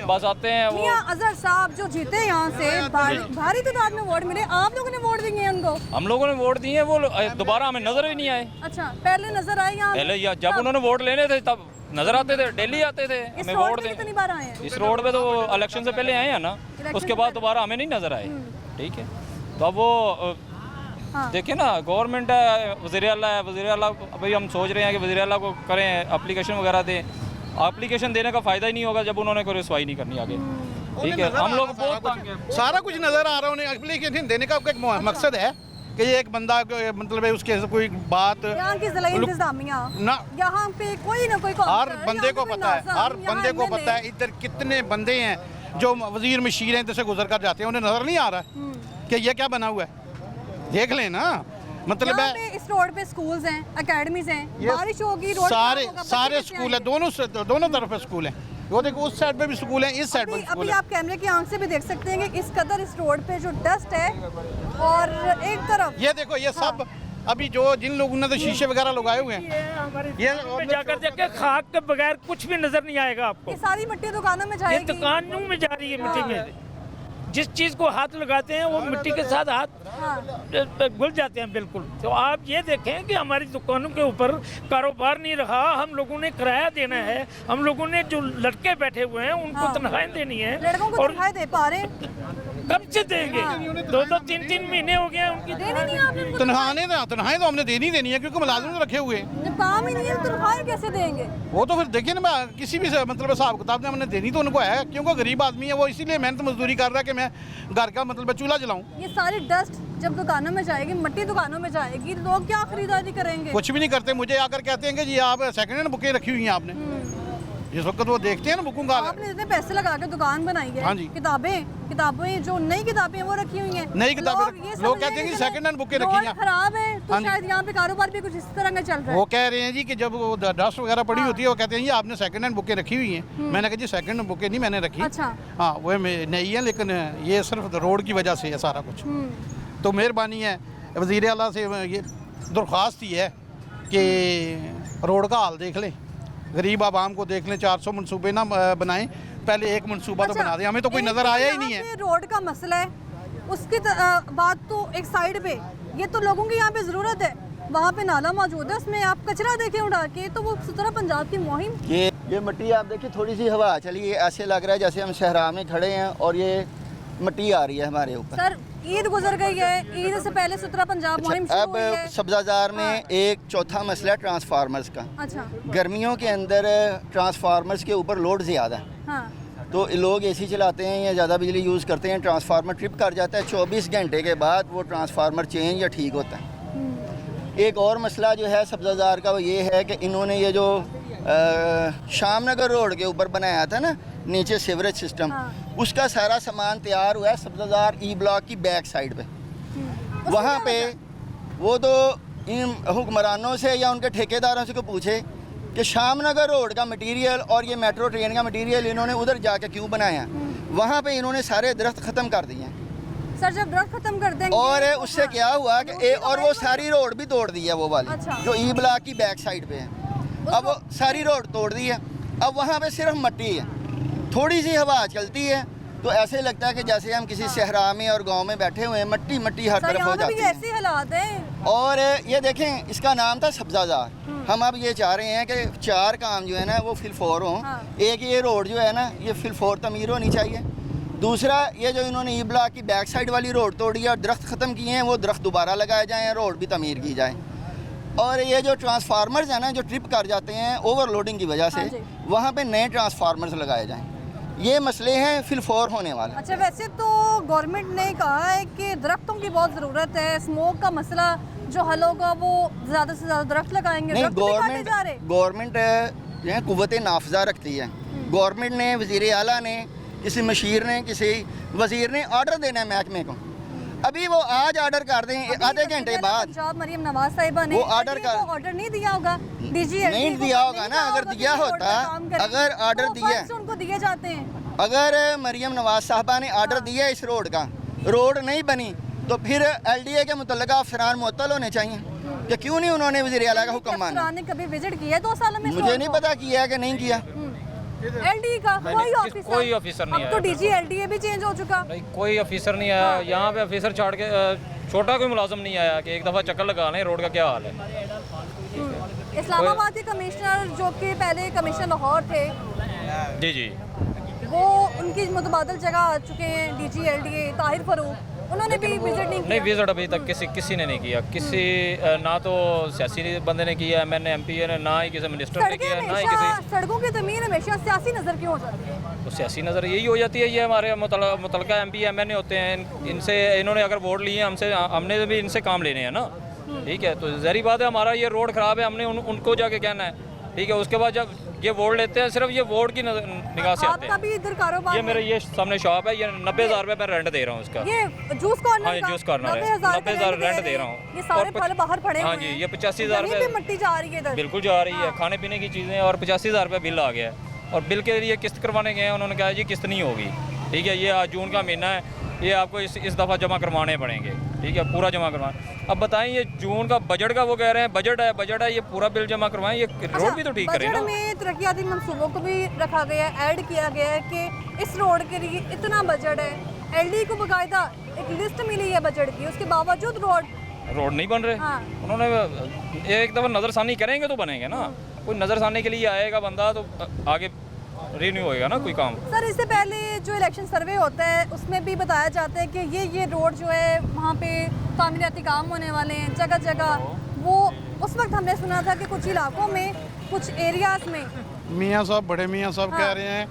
बस आते हैं वो। मियां अजहर साहब जो जीते यहाँ से भारी तादाद में वोट मिले, आप लोगों ने वोट दिए हैं उनको? हम लोगों ने वोट दिए, वो दोबारा हमें नजर ही नहीं आए। अच्छा, पहले नजर आए यहाँ? पहले जब उन्होंने वोट लेने थे तब नजर आते थे, डेली आते थे इस हमें रोड वोट पे दें। कितनी बार आए हैं? इस रोड पे तो इलेक्शन से पहले आए हैं ना, इलेक्शन उसके से बाद पहले। दोबारा हमें नहीं नजर आए। ठीक है, तो अब वो हाँ। देखिए ना, गवर्नमेंट है, वज़ीर आला है, वज़ीर आला अभी हम सोच रहे हैं कि वज़ीर आला को करें, एप्लीकेशन वगैरह दें। एप्लीकेशन देने का फ़ायदा ही नहीं होगा जब उन्होंने कोई रसवाई नहीं करनी आगे। ठीक है, हम लोग बहुत तंग हैं। सारा कुछ नजर आ रहा है। उन्हें एप्लीकेशन देने का एक मकसद है कि ये एक बंदा मतलब है उसके कोई बात यहाँ की जिला इंतजामिया ना, यहाँ पे कोई ना कोई हर काउंसलर, बंदे यहाँ को पे पता है, नाज़िम, हर यहाँ बंदे को MLA। पता है इधर कितने बंदे हैं जो वजीर मशीर हैं, इधर से गुजर कर जाते हैं, उन्हें नजर नहीं आ रहा कि ये क्या बना हुआ है। देख लें ना, मतलब यहाँ है पे इस रोड पे स्कूल्स हैं, एकेडमीज हैं, ये बारिश होगी, रोड सारे खराब होगा, बच्चे सारे कैसे स्कूल है, आएंगे? दोनों तरफ है स्कूल है। वो देखो उस साइड पे भी स्कूल है, इस साइड पे भी स्कूल अभी है। आप कैमरे की आंख से भी देख सकते हैं कि इस कदर इस रोड पे जो डस्ट है, और एक तरफ ये देखो ये सब अभी जो जिन लोगों ने तो शीशे वगैरह लगाए हुए हैं, ये पे जाकर देखे, खाक के बगैर कुछ भी नजर नहीं आएगा आपको। ये सारी मिट्टी दुकानों में ये जाएगी। दुकानों में जा रही है मिट्टी में। जिस चीज़ को हाथ लगाते हैं वो मिट्टी के साथ हाथ घुल जाते हैं बिल्कुल। तो आप ये देखें कि हमारी दुकानों के ऊपर कारोबार नहीं रहा, हम लोगों ने किराया देना है, हम लोगों ने जो लड़के बैठे हुए हैं उनको हाँ। तनख्वाहें देनी है। लड़कों को और दिखाई दे पा रहे हैं? कब से देंगे? 2-2 3-3 महीने हो गए हैं उनकी देनी नहीं आपने उनको? तनख्वाहें तो हमने देनी देनी है, क्योंकि मुलाजिम तो रखे हुए हैं। जब काम ही नहीं है तो तनख्वाहें कैसे देंगे? वो तो फिर देखिए ना, किसी भी मतलब हिसाब किताब ने हमने देनी तो उनको है, क्योंकि गरीब आदमी है वो, इसीलिए मेहनत मजदूरी कर रहा है कि मैं घर का मतलब चूल्हा जलाऊं। ये सारी डस्ट जब दुकानों में जाएगी, मिट्टी दुकानों में जाएगी, लोग क्या खरीदारी करेंगे? कुछ भी नहीं करते, मुझे आकर कहते हैं कि जी आप सेकंड हैंड बुकें रखी हुई हैं आपने। जिस वक्त वो देखते हैं ना बुकों का, आपने इतने पैसे लगा के दुकान बनाई है, हाँ जी। किताबें जो नई किताबें वो रखी हुई हैं। नई किताबें ये लोग समझ कहते हैं रहे कि चले, second hand बुकें रखी रोड हैं। खराब है तो हाँ जी। शायद यहाँ पे कारोबार भी कुछ इस तरह का चल रहा वो है। कह रहे हैं जी कि जब वो डस्ट वगैरह पड़ी होती है, वो कहते हैं जी आपने सेकंड हैंड बुकें रखी हुई हैं। मैंने कहा जी सेकंड हैंड बुकें नहीं मैंने रखी, अच्छा। हाँ वो नई है, लेकिन ये सिर्फ रोड की वजह से है सारा कुछ। तो मेहरबानी है वज़ीर आला से ये दरख्वास्त ही है कि रोड का हाल देख लें, गरीब आवाम को देख लें, 400 मनसूबे ना बनाएं, पहले एक मनसूबा तो बना दें। हमें तो कोई नज़र आया ही नहीं है। रोड का मसला है, उसकी बात तो एक साइड पे, ये तो लोगों की यहाँ पे ज़रूरत है, वहाँ पे नाला मौजूद है, उसमें आप कचरा देखें उठा के, तो वो सुथरा पंजाब की मुहिम। ये मिट्टी आप देखिए, थोड़ी सी हवा चली है, ऐसे लग रहा है जैसे हम सहरा में खड़े हैं और ये मिट्टी आ रही है हमारे ऊपर। सर ईद गुजर गई है, ईद से पहले सुथरा पंजाब मुहिम शुरू अब हुई है। सब्जाजार में एक चौथा मसला है ट्रांसफार्मर्स का। अच्छा, गर्मियों के अंदर ट्रांसफार्मर्स के ऊपर लोड ज़्यादा है, हाँ, तो लोग एसी चलाते हैं या ज़्यादा बिजली यूज़ करते हैं, ट्रांसफार्मर ट्रिप कर जाता है, 24 घंटे के बाद वो ट्रांसफार्मर चेंज या ठीक होता है। एक और मसला जो है सब्जाजार का वो ये है कि इन्होंने ये जो शामनगर रोड के ऊपर बनाया था ना नीचे सीवरेज सिस्टम, हाँ। उसका सारा सामान तैयार हुआ है सब्जाजार ई ब्लॉक की बैक साइड पे। वहाँ पे वो तो इन हुक्मरानों से या उनके ठेकेदारों से को पूछे कि शामनगर रोड का मटेरियल और ये मेट्रो ट्रेन का मटेरियल इन्होंने उधर जाके क्यों बनाया। वहाँ पे इन्होंने सारे दरख्त ख़त्म कर दिए हैं। सर जब दरख्त खत्म कर देंगे और तो उससे हाँ, क्या हुआ कि और वो सारी रोड भी तोड़ दी है वो वाली, अच्छा। जो ई ब्लॉक की बैक साइड पे है। अब वो सारी रोड तोड़ दी है, अब वहाँ पे सिर्फ मिट्टी है, थोड़ी सी हवा चलती है तो ऐसे लगता है कि जैसे हम किसी सहरा में और गांव में बैठे हुए हैं, मिट्टी मिट्टी हर सर तरफ हो यहाँ पे जाती भी है। ऐसे हालात हैं। और ये देखें, इसका नाम था सब्जाजार। हम अब ये चाह रहे हैं कि 4 काम जो है ना वो फिल-4 हों। हाँ। एक ये रोड जो है ना ये फिल-4 तमीर होनी चाहिए। दूसरा ये जो इन्होंने ई ब्लॉक की बैक साइड वाली रोड तोड़ी है और दरख्त ख़त्म किए हैं, वो दरख्त दोबारा लगाए जाएँ, रोड भी तमीर की जाए। और ये जो ट्रांसफार्मर्स हैं ना जो ट्रिप कर जाते हैं ओवरलोडिंग की वजह से, हाँ जी। वहाँ पे नए ट्रांसफार्मर्स लगाए जाएँ। ये मसले हैं फिल-4 होने वाले। अच्छा, वैसे तो गवर्नमेंट ने कहा है कि दरख्तों की बहुत ज़रूरत है, स्मोक का मसला जो हल होगा वो ज़्यादा से ज़्यादा दरख्त लगाएंगे। नहीं, दरख्त नहीं काटे जा रहे। गवर्नमेंट जो है कुव्वत नाफजा रखती है। गवर्नमेंट ने, वज़ीर आला ने, किसी मशीर ने, किसी वज़ीर ने ऑर्डर देना है महकमे को। अभी वो आज ऑर्डर कर दें, आधे घंटे बाद पंजाब मरियम नवाज साहिबा ने वो ऑर्डर नहीं दिया होगा, डीजीएलटी नहीं दिया होगा ना। अगर दिया होता, अगर ऑर्डर दिया, उनको दिए जाते हैं। अगर मरियम नवाज साहबा ने ऑर्डर दिया इस रोड का, रोड नहीं बनी तो फिर LDA के मुतल्लिका अफसरान मुअत्तल होने चाहिए। कि क्यों नहीं उन्होंने वज़ीर आला का हुक्म माना? ने कभी विजिट किया है 2 सालों में? मुझे नहीं पता किया है कि नहीं किया। एलडी का कोई ऑफिसर नहीं अब तो डीजी एलडीए भी चेंज हो चुका। नहीं, कोई ऑफिसर नहीं आया यहाँ पे। ऑफिसर छाड़ के छोटा कोई मुलाजिम नहीं आया कि एक दफ़ा चक्कर लगा लें रोड का क्या हाल है। इस्लामाबाद के कमिश्नर जो कि पहले कमिश्नर लाहौर थे, जी जी, वो उनकी मुतबादल जगह आ चुके हैं डीजी एलडीए ताहिर फरूक, उन्होंने भी विजिट नहीं नहीं किया। विजिट अभी तक किसी ने नहीं किया। किसी ना तो सियासी बंदे ने किया, MNA MP ने, ना ही किसी मिनिस्टर ने किया, ना ही किसी। सड़कों की ज़मीन हमेशा सियासी नज़र क्यों हो जाती है? तो सियासी नज़र यही हो जाती है, ये हमारे मुतलका MP MNA होते हैं, इनसे इन्होंने अगर वोट लिए हमसे, हमने भी इनसे काम लेने हैं ना, ठीक है। तो ज़ाहिर बात है हमारा ये रोड ख़राब है, हमने उनको जाके कहना है, ठीक है। उसके बाद जब ये वोट लेते हैं, सिर्फ ये वोट की निगाह से आते आपका हैं। भी इधर कारोबार ये है? मेरे ये सामने शॉप है, ये 90,000 रुपये मैं रेंट दे रहा हूँ इसका। ये जूस कॉर्नर हाँ, ये जूस कॉर्नर है, 90,000 रेंट दे रहा हूँ। ये सारे फल बाहर पड़े हाँ हुए जी, हैं। ये 85,000 जमीन पे रुपये मिट्टी जा रही है इधर। बिल्कुल जा रही है, खाने पीने की चीज़ें, और 85,000 रुपये बिल आ गया है। और बिल के लिए किस्त करवाने गए हैं, उन्होंने कहा जी किस्त नहीं होगी, ठीक है। ये आज जून का महीना है, ये आपको इस दफ़ा जमा करवाने पड़ेंगे, ठीक है, पूरा जमा करवाना। अब बताएं, ये जून का बजट का वो कह रहे हैं बजट है, ये पूरा बिल जमा करवाएं, ये रोड भी तो ठीक करें ना। बजट में तरक्याती मंसूबों को भी रखा गया है, ऐड किया गया है कि इस रोड के लिए इतना बजट है। एलडी को बाकायदा एक लिस्ट मिली है बजट की, उसके बावजूद रोड नहीं बन रहे। हाँ। उन्होंने एक दफ़ा नज़रसानी करेंगे तो बनेंगे ना। कोई नज़रसानी के लिए आएगा बंदा तो आगे रिन्यू होएगा ना कोई काम। सर, इससे पहले जो इलेक्शन सर्वे होता है उसमें भी बताया जाता है कि ये रोड जो है वहाँ पे तामीराती काम होने वाले हैं जगह जगह। वो उस वक्त हमने सुना था कि कुछ इलाकों में, कुछ एरियाज में मियाँ साहब, बड़े मियाँ साहब हाँ। कह रहे हैं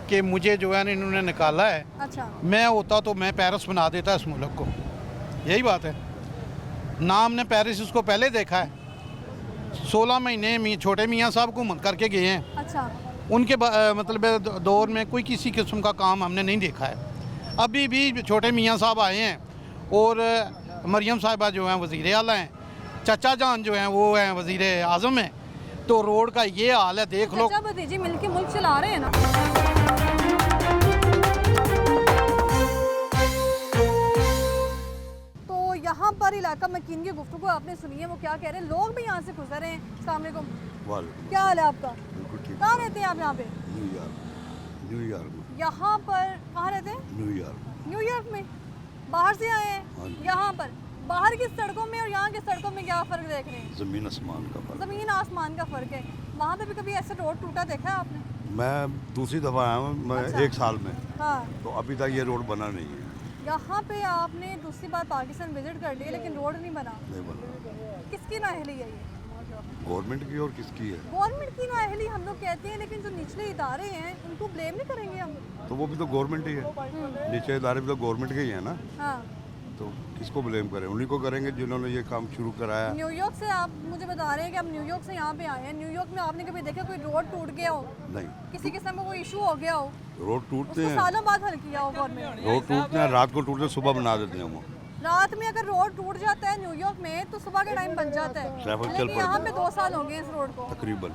कि मुझे जो है ना इन्होंने निकाला है, अच्छा, मैं होता तो मैं पेरिस बना देता इस मुल्क को। यही बात है ना, हमने पेरिस उसको पहले देखा है। 16 महीने छोटे मियाँ साहब घूमत करके गए हैं, अच्छा। उनके मतलब दौर में कोई किसी किस्म का काम हमने नहीं देखा है। अभी भी छोटे मियाँ साहब आए हैं और मरियम साहिबा जो हैं वज़ीर आला हैं, चाचा जान जो हैं वो हैं वज़ीर आज़म हैं। तो रोड का ये हाल है, देख लो। चाचा भतीजी मिलके मुल्क चला रहे हैं ना। तो यहाँ पर इलाका मकीन की गुफ्तगू आपने सुनी है, वो क्या कह रहे हैं। लोग भी यहाँ से गुजर रहे हैं। अस्सलाम वालेकुम, क्या हाल है आपका? कहाँ रहते हैं आप यहाँ पे? न्यूयॉर्क में। यहाँ पर कहाँ रहते हैं? न्यूयॉर्क में। बाहर से आए हैं यहाँ पर? बाहर की सड़कों में और यहाँ की सड़कों में क्या फ़र्क देख रहे हैं? ज़मीन आसमान का फर्क। ज़मीन आसमान का फ़र्क है। वहाँ पे भी कभी ऐसे रोड टूटा देखा है आपने? मैं दूसरी दफ़ा आया हूँ, मैं अच्छा। 1 साल में, हाँ। तो अभी तक ये रोड बना नहीं है। यहाँ पे आपने दूसरी बार पाकिस्तान विजिट कर लिया लेकिन रोड नहीं बना। नहीं बना। किसकी नाअहली है ये? गवर्नमेंट की और किसकी है? गवर्नमेंट की नाअहली हम लोग कहते हैं, लेकिन जो निचले इदारे हैं उनको ब्लेम नहीं करेंगे हम? तो वो भी तो गवर्नमेंट ही है, नीचे इदारे भी तो गवर्नमेंट के ही है ना। हाँ। तो किसको ब्लेम करें? उन्हीं को करेंगे जिन्होंने ये काम शुरू कराया। न्यूयॉर्क से आप मुझे बता रहे हैं कि आप न्यूयॉर्क से यहाँ पे आए हैं। न्यूयॉर्क में आपने कभी देखा कोई रोड टूट गया हो? नहीं, किसी किस्म का कोई इशू हो गया हो? रोड टूटते उसको हैं, सालों बाद हल किया हो गवर्नमेंट? रोड टूटते हैं, रात को टूटते, सुबह बना देते हैं वो। रात में अगर रोड टूट जाता है न्यूयॉर्क में तो सुबह के टाइम बन जाता है, ट्रैफिक चल लेकिन यहाँ पड़ता पे 2 साल हो गए इस रोड को। तकरीबन।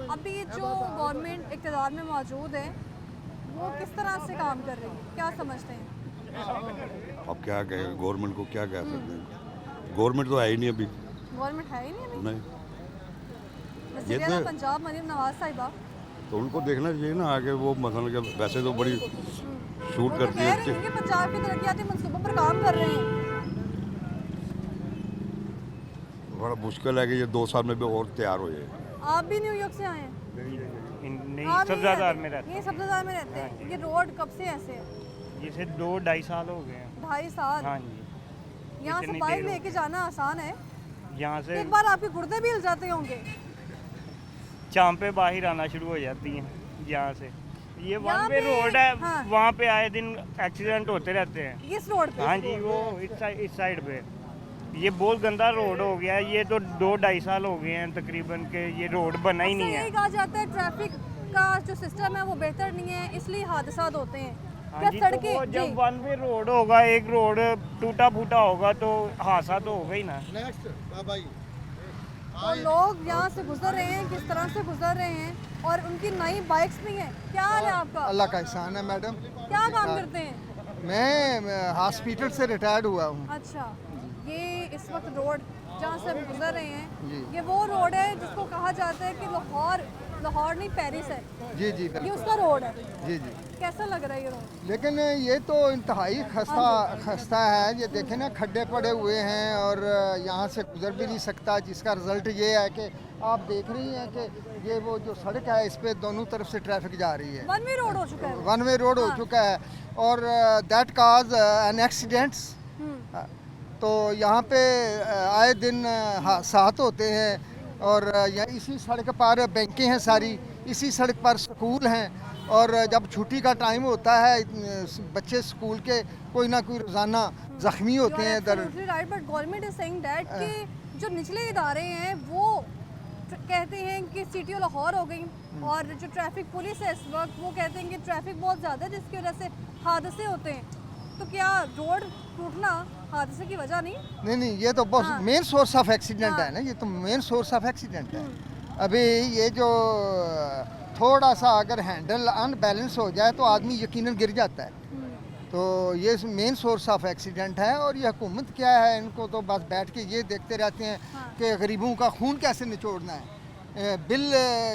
अभी जो गवर्नमेंट इक़्तिदार में मौजूद है वो किस तरह से काम कर रही है, क्या समझते हैं? अब क्या कहें, गवर्नमेंट को क्या कह सकते हैं? गवर्नमेंट तो है ही नहीं अभी। गवर्नमेंट है ही नहीं अभी। नहीं, वज़ीर ये आला तो- पंजाब मरीम नवाज साहिबा तो उनको देखना चाहिए ना आगे। वो मसलन के वैसे तो बड़ी शूट वो तो करती कह रहे है। हैं कि पंजाब के तरक्याती मंसूबों पर काम कर रहे हैं। बड़ा मुश्किल है कि ये 2 साल में भी और तैयार हो जाए। आप भी न्यूयॉर्क से आए हैं? नहीं, आप नहीं सब्जादार रहते? में रहते ये सब्जादार में रहते हैं। ये रोड कब से ऐसे है? हैं। जिसे 2-2.5 साल हो गए हैं। 2.5 साल। हाँ जी, यहाँ से इतनी बाइक देर हो लेके जाना आसान है? यहाँ से एक बार आपके गुर्दे भी हिल जाते होंगे। चांपे बाहर आना शुरू हो जाती हैं यहाँ से। ये यहाँ वन वे पे- रोड है, हाँ। वहाँ पे आए दिन एक्सीडेंट होते रहते हैं। इस रोड पे? हाँ जी, वो इस साइड पे ये बहुत गंदा रोड हो गया है। ये तो 2-2.5 साल हो गए हैं तकरीबन के ये रोड बना ही नहीं यही है। कहा जाता है ट्रैफिक का जो सिस्टम है वो बेहतर नहीं है, इसलिए हादसा होते हैं। हाँ क्या जी, तो सड़कें वो जी, जब वन वे रोड होगा, एक रोड टूटा फूटा होगा तो हादसा तो होगा ही ना। और लोग यहाँ से गुजर रहे हैं, किस तरह से गुजर रहे हैं, और उनकी नई बाइक्स भी हैं। क्या हाल है आपका? अल्लाह का एहसान है मैडम। क्या काम करते हैं? मैं हॉस्पिटल से रिटायर्ड हुआ हूँ। अच्छा, ये इस वक्त रोड जहाँ से हम गुजर रहे हैं जी। ये वो रोड है जिसको कहा जाता है कि लाहौर नहीं पेरिस है, जी जी ये बिल्कुल उसका रोड है। जी जी। कैसा लग रहा है ये रोड? लेकिन ये तो इंतहाई खस्ता है। ये देखें ना, खड्डे पड़े हुए हैं और यहाँ से गुजर भी नहीं सकता, जिसका रिज़ल्ट ये है कि आप देख रही हैं कि ये वो जो सड़क है इस पे दोनों तरफ से ट्रैफिक जा रही है। वन वे रोड हो चुका है वो। वन वे रोड हो चुका है और दैट काज एन एक्सीडेंट्स। तो यहाँ पे आए दिन हादसात होते हैं और यहाँ इसी सड़क पर बैंकें हैं सारी, इसी सड़क पर स्कूल हैं और जब छुट्टी का टाइम होता है बच्चे स्कूल के कोई ना कोई रोज़ाना ज़ख्मी होते हैं इधर। Right, but government is saying that कि जो निचले इदारे हैं वो कहते हैं कि सिटी ऑफ लाहौर हो गई और जो ट्रैफिक पुलिस है इस वक्त वो कहते हैं कि ट्रैफिक बहुत ज़्यादा है जिसकी वजह से हादसे होते हैं। तो क्या रोड टूटना हादसे की वजह नहीं? नहीं, ये तो बहुत हाँ। मेन सोर्स ऑफ एक्सीडेंट हाँ। है ना, ये तो मेन सोर्स ऑफ एक्सीडेंट है। अभी ये जो थोड़ा सा अगर हैंडल अनबैलेंस हो जाए तो आदमी यकीनन गिर जाता है। तो ये मेन सोर्स ऑफ एक्सीडेंट है और ये हुकूमत क्या है, इनको तो बस बैठ के ये देखते रहते हैं कि गरीबों का खून कैसे निचोड़ना है। बिल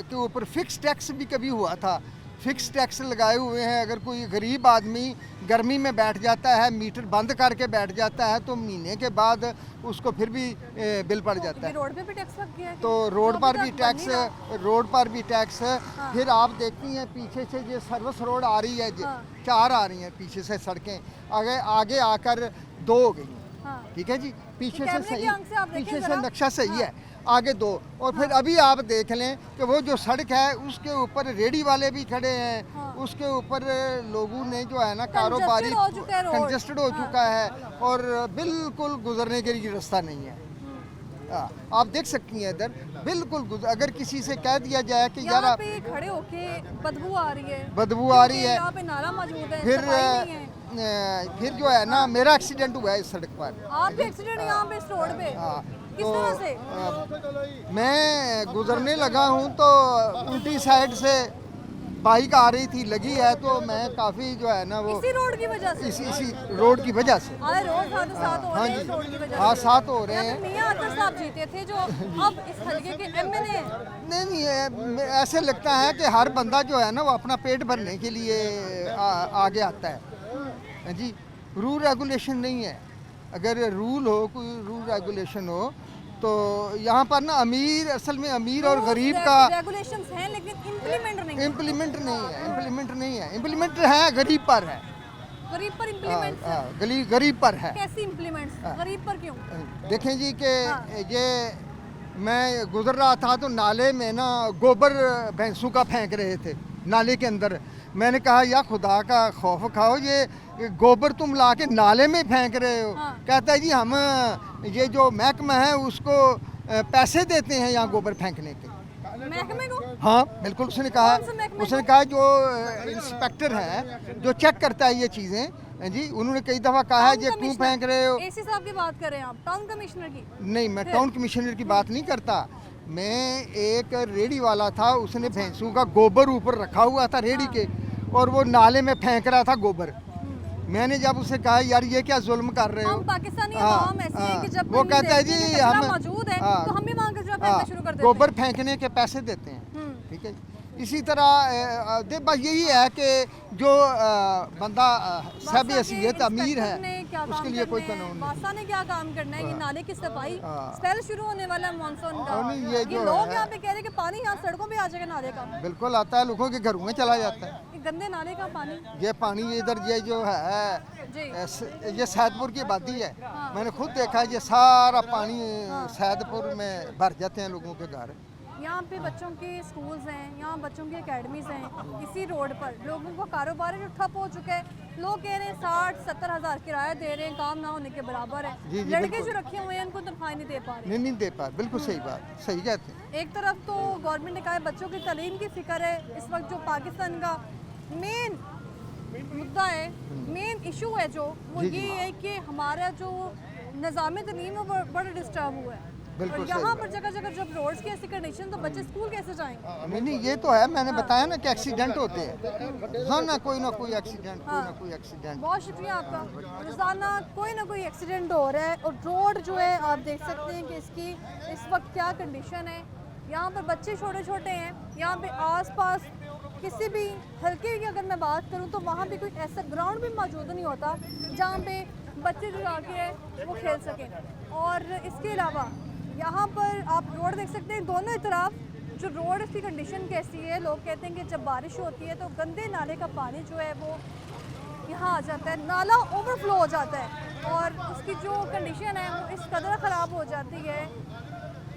के ऊपर फिक्स टैक्स भी कभी हुआ था, फिक्स टैक्स लगाए हुए हैं। अगर कोई गरीब आदमी गर्मी में बैठ जाता है, मीटर बंद करके बैठ जाता है तो महीने के बाद उसको फिर भी बिल पड़ जाता है। रोड पे भी टैक्स लग गया है? तो रोड पर भी टैक्स, रोड पर भी टैक्स। फिर आप देखती हैं पीछे से ये सर्विस रोड आ रही है, 4 आ रही हैं पीछे से सड़कें, आगे आकर 2 हो गई। ठीक है जी, पीछे से सही, पीछे से नक्शा सही है, आगे 2। और फिर अभी आप देख लें कि वो जो सड़क है उसके ऊपर रेडी वाले भी खड़े हैं, उसके ऊपर लोगों ने जो है ना कारोबारी कंजेस्टेड हो चुका है और बिल्कुल गुजरने के लिए रास्ता नहीं है। आप देख सकती हैं इधर बिल्कुल अगर किसी से कह दिया जाए कि यार यहाँ पे खड़े होके बदबू आ रही है, बदबू आ रही है, यहाँ पे नाला मौजूद है, फिर सफाई नहीं है। फिर जो है ना मेरा एक्सीडेंट हुआ है इस सड़क पर। आपके एक्सीडेंट यहाँ पे इस रोड पे किस तरह से? मैं गुजरने लगा हूँ तो उल्टी साइड से बाइक आ रही थी, लगी है, तो मैं काफ़ी जो है ना वो इसी रोड की वजह से, इसी रोड की वजह से रोड हादसात हो हाँ रहे हैं जी, इस रोड की वजह से। हादसात हो रहे हैं। मियां अतर साहब जीते थे जो अब इस हलके के एमएलए हैं। नहीं, ऐसे लगता है कि हर बंदा जो है ना वो अपना पेट भरने के लिए आगे आता है जी। रूल रेगुलेशन नहीं है। अगर रूल हो, कोई रूल रेगुलेशन हो तो यहाँ पर ना असल में अमीर और गरीब का रेगुलेशंस हैं लेकिन इम्प्लीमेंट नहीं है। इम्प्लीमेंट है, गरीब पर है। गरीब पर इम्प्लीमेंट गरीब पर है। कैसी इम्प्लीमेंट्स? गरीब पर क्यों? देखें जी कि ये मैं गुजर रहा था तो नाले में ना गोबर भैंसों का फेंक रहे थे नाले के अंदर। मैंने कहा या खुदा का खौफ खाओ, ये गोबर तुम ला के नाले में फेंक रहे हो। कहता है जी हम ये जो महकमा है उसको पैसे देते हैं यहाँ गोबर फेंकने के। महकमे को? हाँ बिल्कुल, उसने कहा जो इंस्पेक्टर है जो चेक करता है ये चीज़ें जी, उन्होंने कई दफ़ा कहा है ये क्यों फेंक रहे हो। एसी साहब की बात कर रहे हैं आप, टाउन कमिश्नर की? नहीं, मैं टाउन कमिश्नर की बात नहीं करता। मैं एक रेडी वाला था, उसने भैंसों का गोबर ऊपर रखा हुआ था रेडी के और वो नाले में फेंक रहा था गोबर। मैंने जब उसे कहा यार ये क्या जुल्म कर रहे हो। हम पाकिस्तानी आवाम ऐसे हैं कि जब वो कहता है जी हम मौजूद है तो हम भी वहाँ कचरा फेंकना शुरू कर देते हैं। गोबर फेंकने के पैसे देते हैं। ठीक है, इसी तरह बस यही है कि जो बंदा सब हैसियत अमीर है उसके लिए कोई कानून नहीं। बादशाह ने क्या काम करना है? ये नाले की सफाई स्पेल शुरू होने वाला है मानसून का। ये लोग यहाँ पे कह रहे हैं कि पानी यहाँ सड़कों पे आ जाएगा नाले का। बिल्कुल आता है, लोगों के घरों में चला जाता है ये गंदे नाले का पानी। ये पानी इधर ये जो है ये सैदपुर की आबादी है। मैंने खुद देखा ये सारा पानी सैदपुर में भर जाते हैं लोगों के घर। यहाँ पे बच्चों के स्कूल्स हैं, यहाँ बच्चों की एकेडमीज हैं, इसी रोड पर लोगों का कारोबार जो ठप हो चुका है। लोग कह रहे हैं 60-70 हज़ार किराया दे रहे हैं, काम ना होने के बराबर है। लड़के जो रखे हुए हैं उनको तनख्वाह नहीं दे पा रहे। नहीं दे पा, बिल्कुल सही बात, सही कहते हैं। एक तरफ तो गवर्नमेंट ने कहा है बच्चों की तालीम की फिक्र है। इस वक्त जो पाकिस्तान का मेन मुद्दा है, मेन इशू है जो वो ये है कि हमारा जो निज़ाम तालीम है वो बड़ा डिस्टर्ब हुआ है। बिल्कुल और सही यहाँ बात। पर जगह जगह जब रोड्स की ऐसी कंडीशन तो बच्चे स्कूल कैसे जाएंगे? नहीं ये तो है, मैंने बताया ना कि एक्सीडेंट होते हैं रोजाना, कोई ना कोई एक्सीडेंट, कोई ना कोई एक्सीडेंट। बहुत शुक्रिया आपका। रोजाना कोई ना कोई एक्सीडेंट हो रहा है और रोड जो है आप देख सकते हैं कि इसकी इस वक्त क्या कंडीशन है। यहाँ पर बच्चे छोटे छोटे हैं, यहाँ पे आसपास किसी भी हल्के की अगर मैं बात करूँ तो वहाँ पे कोई ऐसा ग्राउंड भी मौजूद नहीं होता जहाँ पे बच्चे जो आके है वो खेल सकें। और इसके अलावा यहाँ पर आप रोड देख सकते हैं, दोनों तरफ जो रोड की कंडीशन कैसी है। लोग कहते हैं कि जब बारिश होती है तो गंदे नाले का पानी जो है वो यहाँ आ जाता है, नाला ओवरफ्लो हो जाता है और उसकी जो कंडीशन है वो इस कदर ख़राब हो जाती है,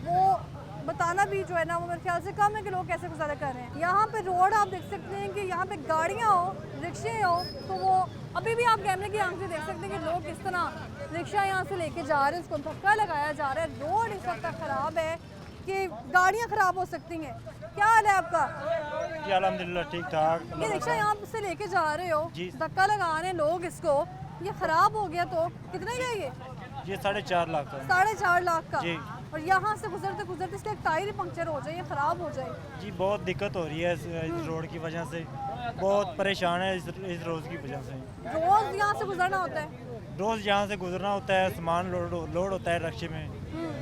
वो बताना भी जो है ना वो मेरे ख्याल से कम है कि लोग कैसे गुजारा कर रहे हैं। यहाँ पे रोड आप देख सकते हैं कि यहाँ पे गाड़ियाँ हो, रिक्शे हो, तो वो अभी भी आप कैमरे की आंख से देख सकते हैं कि लोग किस तरह रिक्शा यहाँ से लेके जा रहे हैं, उसको धक्का लगाया जा रहा है। रोड इस वक्त ख़राब है कि गाड़ियाँ ख़राब हो सकती हैं। क्या हाल है आपका? जी अल्हम्दुलिल्लाह ठीक ठाक। ये रिक्शा यहाँ से लेके जा रहे हो, जी। धक्का लगा रहे हैं लोग इसको, ये ख़राब हो गया तो कितने का ये? ये 4.5 लाख का। 4.5 लाख का। जी। और यहाँ से गुजरते गुजरते इसका एक टायर ही पंक्चर हो जाए, ये ख़राब हो जाए। जी बहुत दिक्कत हो रही है इस रोड की वजह से, बहुत परेशान है इस रोड की वजह से। रोज़ यहाँ से गुजरना होता है। रोज़ यहाँ से गुजरना होता है, सामान लोड होता है रक्शे में,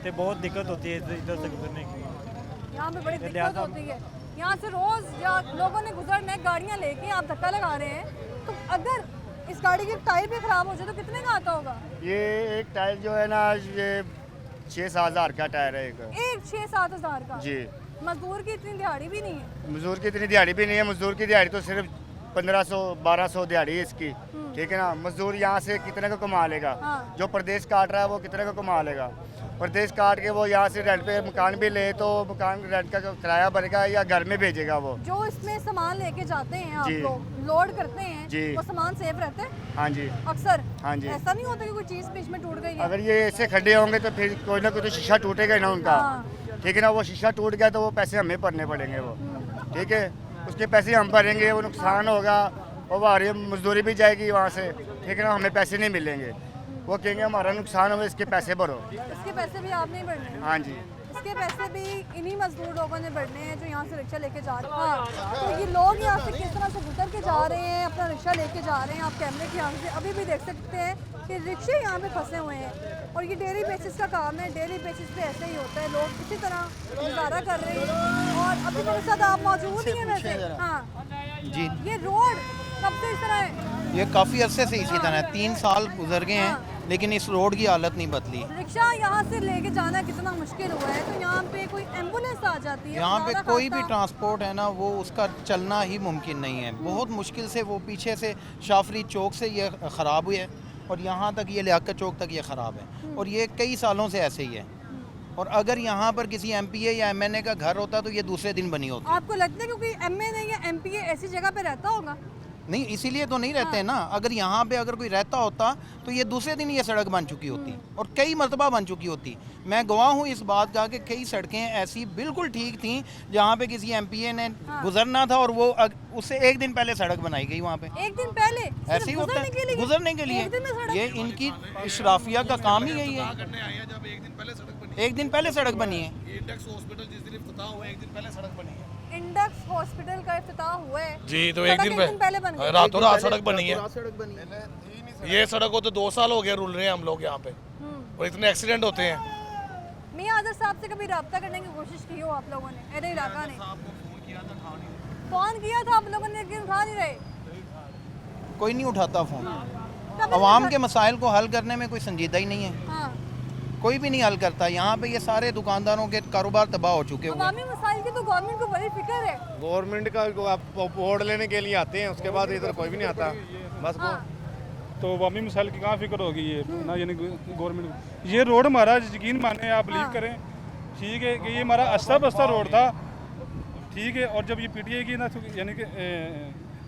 तो बहुत दिक्कत होती है इधर से गुजरने की। यहाँ पे बड़ी दिक्कत लिहाजा- होती है। यहाँ से रोज़ लोगों ने गुजरना है, गाड़ियाँ लेके आप धक्का लगा रहे हैं, तो अगर इस गाड़ी के टायर भी ख़राब हो जाए तो कितने का आता होगा? ये एक टायर जो है ना, ये 6-7 हज़ार का टायर है एक 6-7 हज़ार का। जी। मजदूर की इतनी दिहाड़ी भी नहीं है। मजदूर की इतनी दिहाड़ी भी नहीं है, मजदूर की दिहाड़ी तो सिर्फ 1500-1200 दिहाड़ी है इसकी, ठीक है ना। मजदूर यहाँ से कितने का कमा लेगा? हाँ। जो प्रदेश काट रहा है वो कितने का कमा लेगा? प्रदेश काट के वो यहाँ से रेंट पे मकान भी ले तो मकान रेंट का किराया भरेगा या घर में भेजेगा वो? जो इसमें सामान लेके जाते हैं आप जी। लोग, लोड करते हैं, जी। वो सामान सेफ रहता है हाँ जी। अक्सर? हाँ जी। ऐसा नहीं होता कि कोई चीज़ बीच में टूट गई है? अगर ये ऐसे खड्डे होंगे तो फिर कोई ना कोई तो शीशा टूटेगा ही ना उनका, हाँ। ठीक है ना। वो शीशा टूट गया तो वो पैसे हमें भरने पड़ेंगे वो, ठीक है। उसके पैसे हम भरेंगे, वो नुकसान होगा, वो हमारी मजदूरी भी जाएगी वहाँ से, ठीक है ना। हमें पैसे नहीं मिलेंगे, वो कहेंगे हमारा नुकसान हो, इसके पैसे भरो। इसके पैसे भी आप नहीं भरने? हाँ जी। इसके पैसे भी इन्हीं मजदूर लोगों ने भरने हैं जो यहाँ से रिक्शा लेके जा रहे हैं। हाँ, तो ये लोग यहाँ से किस तरह से गुजर के जा रहे हैं, अपना रिक्शा लेके जा रहे हैं। आप कैमरे की आंख से अभी भी देख सकते हैं कि रिक्शे यहाँ पे फंसे हुए हैं और ये डेली बेसिस का काम है। डेली बेसिस पे ऐसे ही होता है, लोग इसी तरह गुजारा कर रहे हैं। और अभी मेरे साथ आप मौजूद ही हैं वैसे। हाँ जी, ये रोड कब से इस तरह है? ये काफ़ी अरसे से इसी तरह है, 3 साल गुजर गए हैं, लेकिन इस रोड की हालत नहीं बदली। रिक्शा यहाँ से लेके जाना कितना मुश्किल हुआ है, तो यहाँ पे कोई एम्बुलेंस आ जाती है? यहाँ पे ज़्यादा कोई भी खासा- ट्रांसपोर्ट है ना, वो उसका चलना ही मुमकिन नहीं है। बहुत मुश्किल से वो पीछे से शाफरी चौक से ये ख़राब हुई है और यहाँ तक ये लियाकत चौक तक ये ख़राब है और ये कई सालों से ऐसे ही है। और अगर यहाँ पर किसी MPA या MNA का घर होता तो ये दूसरे दिन बनी होती। आपको लगता है क्योंकि MNA या MPA ऐसी जगह पे रहता होगा? नहीं, इसीलिए तो नहीं रहते ना। अगर यहाँ पे अगर कोई रहता होता तो ये दूसरे दिन ये सड़क बन चुकी होती और कई मरतबा बन चुकी होती। मैं गवाह हूँ इस बात का कि कई सड़कें ऐसी बिल्कुल ठीक थी जहाँ पे किसी MPA ने गुजरना था और वो उससे एक दिन पहले सड़क बनाई गई वहाँ पे। एक दिन पहले? ऐसे ही होता है, गुजरने के लिए। एक दिन में सड़क? ये इनकी इशराफिया का काम ही यही है। एक दिन पहले सड़क बनी है। इंडेक्स हॉस्पिटल जिस दिन इफ्तिताह हुआ एक दिन पहले सड़क बनी है। इंडेक्स हॉस्पिटल का इफ्तिताह हुआ है जी, तो सड़क एक दिन पहले बन गई। रातों रात सड़क बनी है। सड़क बनी है। ये सड़क को तो 2 साल हो गए रुल रहे हैं हम लोग यहाँ पे और इतने एक्सीडेंट होते हैं। मियां आज़र साहब से कभी रब्ता करने की कोशिश की हो आप लोगों ने? अरे इलाका ने फोन किया था आप लोगों ने, लेकिन उठा नहीं रहे। कोई नहीं उठाता फ़ोन। कब अवाम के मसाइल को हल करने में कोई संजीदा ही नहीं है। हाँ, कोई भी नहीं हल करता। यहाँ पे ये सारे दुकानदारों के कारोबार तबाह हो चुके हुए हैं। अवामी मसाइल की तो गवर्नमेंट को बड़ी फिक्र है। गवर्नमेंट का आप वोट लेने के लिए आते हैं, उसके बाद इधर कोई भी नहीं आता बस वो। तो अवामी मसाइल की कहाँ फिक्र होगी ये ना, यानी गवर्नमेंट। ये रोड हमारा यकीन माने आप बिलीव करें, ठीक है कि ये हमारा अस्ता बस्ता रोड था, ठीक है। और जब ये PTI की ना यानी कि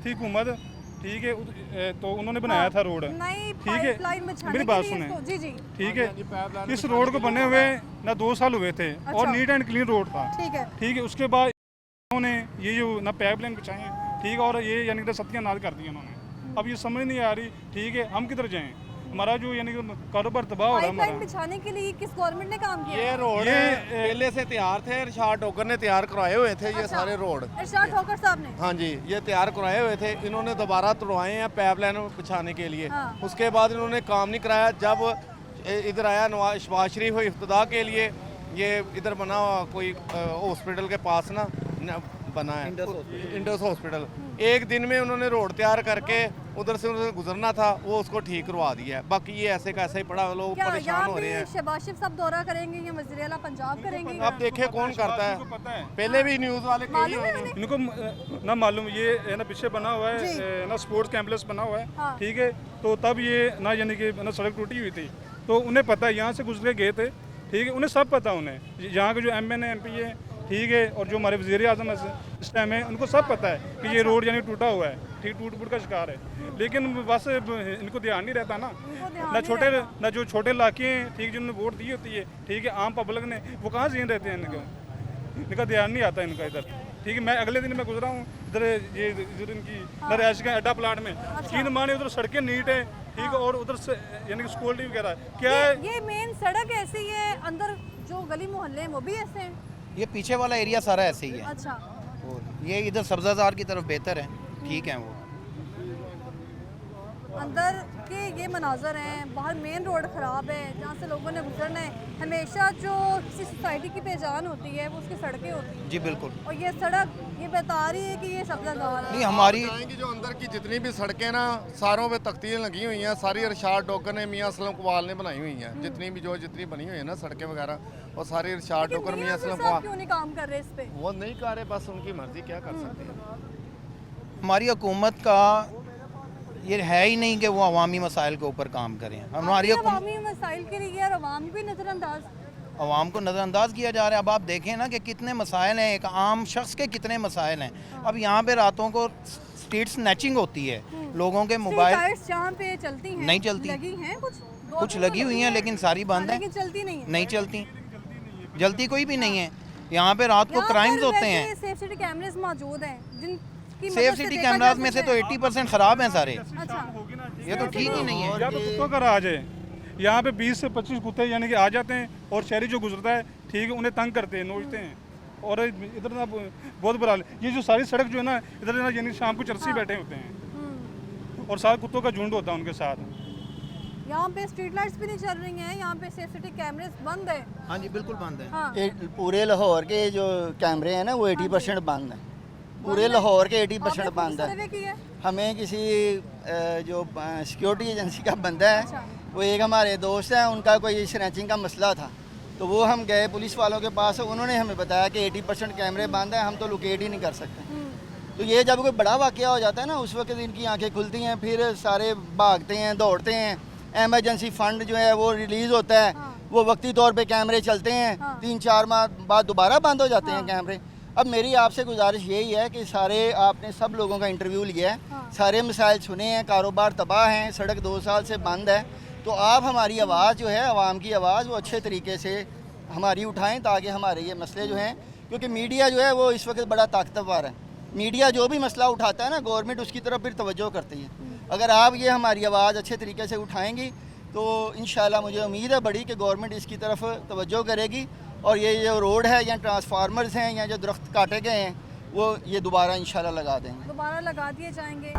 थी हुकूमत, ठीक है, तो उन्होंने बनाया था रोड, ठीक है। मेरी बात सुने, जी जी, ठीक है। इस रोड को बने हुए ना 2 साल हुए थे और नीट एंड क्लीन रोड था, ठीक है, ठीक है। उसके बाद उन्होंने ये जो ना पाइपलाइन बिछाए हैं, ठीक है, और ये यानी कि सत्यानाश कर दिया उन्होंने। अब ये समझ नहीं आ रही, ठीक है, हम किधर जाएं, हमारा जो यानी कि कारोबार तबाह हो रहा है पाइपलाइन हमारा। बिछाने के लिए किस गवर्नमेंट ने काम किया? ये रोड पहले से तैयार थे, इरशाद ठोकर ने तैयार करवाए हुए थे ये सारे रोड। इरशाद ठोकर साहब ने? हाँ जी, ये तैयार करवाए हुए थे, इन्होंने दोबारा तोड़वाए हैं पाइपलाइन बिछाने के लिए। हाँ। उसके बाद इन्होंने काम नहीं कराया। जब इधर आया शहबाज शरीफ इफ्तिताह के लिए, ये इधर बना हुआ कोई हॉस्पिटल के पास ना बना है इंडस हॉस्पिटल। एक दिन में उन्होंने रोड तैयार करके उधर से उन्हें गुजरना था, वो उसको ठीक करवा दिया है। बाकी ये ऐसे का ऐसा ही पड़ा, लोग क्या परेशान यहाँ हो रहे पे हैं। शहबाज शरीफ साहब दौरा करेंगे या वज़ीर आला पंजाब करेंगे? अब देखे कौन करता है, पहले भी न्यूज़ वाले कई मालूम है हैं। उन्हें? इनको ना मालूम, ये है ना पीछे बना हुआ जी। है ना स्पोर्ट्स कैम्पस बना हुआ है, हाँ। ठीक है। तो तब ये ना यानी कि ना सड़क टूटी हुई थी, तो उन्हें पता है, यहाँ से गुजरे गए थे, ठीक है, उन्हें सब पता, उन्हें यहाँ के जो MN है MP है, ठीक है, और जो हमारे वज़ीर आज़म इस टाइम है, उनको सब पता है कि ये रोड यानी टूटा हुआ है, ठीक, टूट फूट का शिकार है। लेकिन बस इनको ध्यान नहीं रहता ना, ना जो छोटे इलाके हैं, ठीक, जिन्होंने वोट दी होती है, ठीक है, आम पब्लिक ने, वो कहाँ जीन रहते हैं, इनका ध्यान नहीं आता इनका इधर, ठीक है। मैं अगले दिन मैं गुजरा हूँ इधर, ये इधर इनकी रिहायश का अड्डा प्लाट में, यकीन माने उधर सड़कें नीट है, ठीक है, और उधर से यानी कि सिक्योरिटी वगैरह क्या है। ये मेन सड़क ऐसी है, अंदर जो गली मोहल्ले हैं वो भी ऐसे हैं? ये पीछे वाला एरिया सारा ऐसे ही है। अच्छा, और ये इधर सब्जाजार की तरफ बेहतर है, ठीक है। वो अंदर के ये मनाजर हैं, बाहर मेन रोड ख़राब है जहाँ से लोगों ने गुजरना है। हमेशा जो किसी सोसाइटी की पहचान होती है वो उसकी सड़कें होती हैं। जी बिल्कुल। और ये सड़क ये बता रही है कि ये सब्जादार है। नहीं, हमारी बताएंगे जो अंदर की जितनी भी सड़कें ना, सारों पे तख्तियाँ लगी हुई हैं, सारी इरशाद ठोकर ने, मियाँ असलम कवाल ने बनाई हुई हैं। जितनी बनी हुई है ना सड़कें वगैरह, और सारी इरशाद लेकिन ठोकर, मियां मियाँ असलम साहब कवाल, क्यों नहीं काम कर रहे इस पे? वो नहीं कर रहे, बस उनकी मर्जी, क्या कर सकते हैं। हमारी हुकूमत का ये है ही नहीं कि वो अवामी मसाइल के ऊपर काम करें। हमारी अवामी मसाइल के लिए यार अवाम भी नज़रअंदाज, अवाम को नज़रअंदाज किया जा रहा है। अब आप देखें ना कि कितने मसाइल हैं, एक आम शख्स के कितने मसाइल हैं। अब यहाँ पे रातों को स्ट्रीट स्नैचिंग होती है, लोगों के मोबाइल लाइट्स जहाँ पे चलती हैं नहीं चलती, लगी हैं कुछ लगी हुई हैं लेकिन सारी बंद हैं, लेकिन चलती नहीं है। नहीं चलती, जलती कोई भी नहीं है। यहाँ पे रात को क्राइम्स होते हैं। सेफ सिटी कैमरेज मौजूद हैं, जिनकी सेफ सिटी कैमराज में से तो 80% ख़राब हैं सारे। अच्छा, ये तो ठीक ही नहीं है। या तो कुत्तों का राज है, यहाँ पे 20 से 25 कुत्ते यानी कि आ जाते हैं, और शहरी जो गुजरता है, ठीक है, उन्हें तंग करते हैं, नोचते हैं। और इधर ना बहुत बुरा हाल है। ये जो सारी सड़क जो है ना, इधर ना यानी शाम को चरसी बैठे होते हैं, और सारे कुत्तों का झुंड होता है उनके साथ। यहाँ पे स्ट्रीट लाइट्स भी नहीं चल रही हैं, यहाँ पे सेफ सिटी कैमरेज बंद है। हाँ जी बिल्कुल बंद है। हाँ, पूरे लाहौर के जो कैमरे हैं ना वो 80% बंद हैं, पूरे लाहौर के 80% आपने बंद पुलिस है। सर्वे की है? हमें किसी जो सिक्योरिटी एजेंसी का बंदा है, अच्छा। वो एक हमारे दोस्त हैं, उनका कोई स्नैचिंग का मसला था, तो वो हम गए पुलिस वालों के पास, उन्होंने हमें बताया कि 80% कैमरे बंद हैं, हम तो लोकेट ही नहीं कर सकते। तो ये जब कोई बड़ा वाक़या हो जाता है ना, उस वक्त इनकी आंखें खुलती हैं, फिर सारे भागते हैं, दौड़ते हैं। एमरजेंसी फ़ंड जो है वो रिलीज़ होता है, वो वक्ती तौर पे कैमरे चलते हैं, 3-4 माह बाद दोबारा बंद हो जाते हैं कैमरे। अब मेरी आपसे गुजारिश यही है कि सारे आपने सब लोगों का इंटरव्यू लिया है, सारे मसाइल सुने हैं, कारोबार तबाह हैं, सड़क 2 साल से बंद है, तो आप हमारी आवाज़ जो है, आवाम की आवाज़, वो अच्छे तरीके से हमारी उठाएं, ताकि हमारे ये मसले जो हैं, क्योंकि मीडिया जो है वो इस वक्त बड़ा ताकतवर है। मीडिया जो भी मसला उठाता है ना, गवर्नमेंट उसकी तरफ फिर तवज्जो करती है। अगर आप ये हमारी आवाज़ अच्छे तरीके से उठाएंगी तो इंशाल्लाह मुझे उम्मीद है बड़ी कि गवर्नमेंट इसकी तरफ तवज्जो करेगी, और ये जो रोड है या ट्रांसफार्मर्स हैं या जो दरख्त काटे गए हैं, वो ये दोबारा इंशाल्लाह लगा देंगे, दोबारा लगा दिए जाएंगे।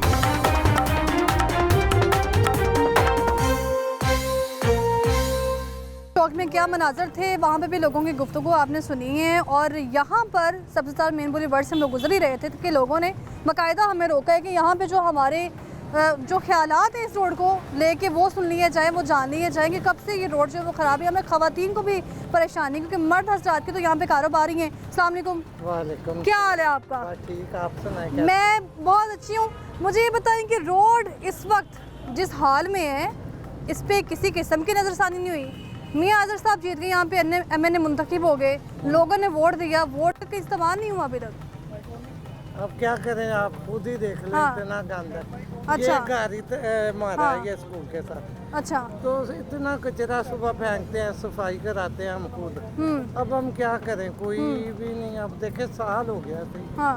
चौक में क्या मनाजर थे, वहाँ पे भी लोगों की गुफ्तगू आपने सुनी है। और यहाँ पर सब्ज़दार मेन बुलेवार्ड से हम लोग गुजर ही रहे थे कि लोगों ने बाकायदा हमें रोका है कि यहाँ पे जो हमारे जो ख्यालात हैं इस रोड को लेके वो सुन लिए जाए, वो जान लिए जाए कि कब से ये रोड जो है वो ख़राब है। हमें ख़वातीन को भी परेशानी, क्योंकि मर्द हज़रात के तो यहाँ पे कारोबार ही हैं। अस्सलाम वालेकुम। वालेकुम। क्या हाल है आपका? ठीक, आप सुनाएं। मैं बहुत अच्छी हूँ। मुझे ये बताएं कि रोड इस वक्त जिस हाल में है, इस पर किसी किस्म की नज़रसानी नहीं हुई। मियाँ आज़र साहब जीत गए, यहाँ पे MNA मुंतखब हो गए, लोगों ने वोट दिया, वोट का इस्तेमाल नहीं हुआ अभी तक। अब क्या करें, आप खुद ही देख लें। हाँ। इतना गंद है। अच्छा। ये गाड़ी मारा हाँ। है ये स्कूल के साथ। अच्छा। तो इतना कचरा सुबह फेंकते हैं, सफाई कराते हैं हम खुद। अब हम क्या करें, कोई भी नहीं। अब देखे साल हो गया। हाँ,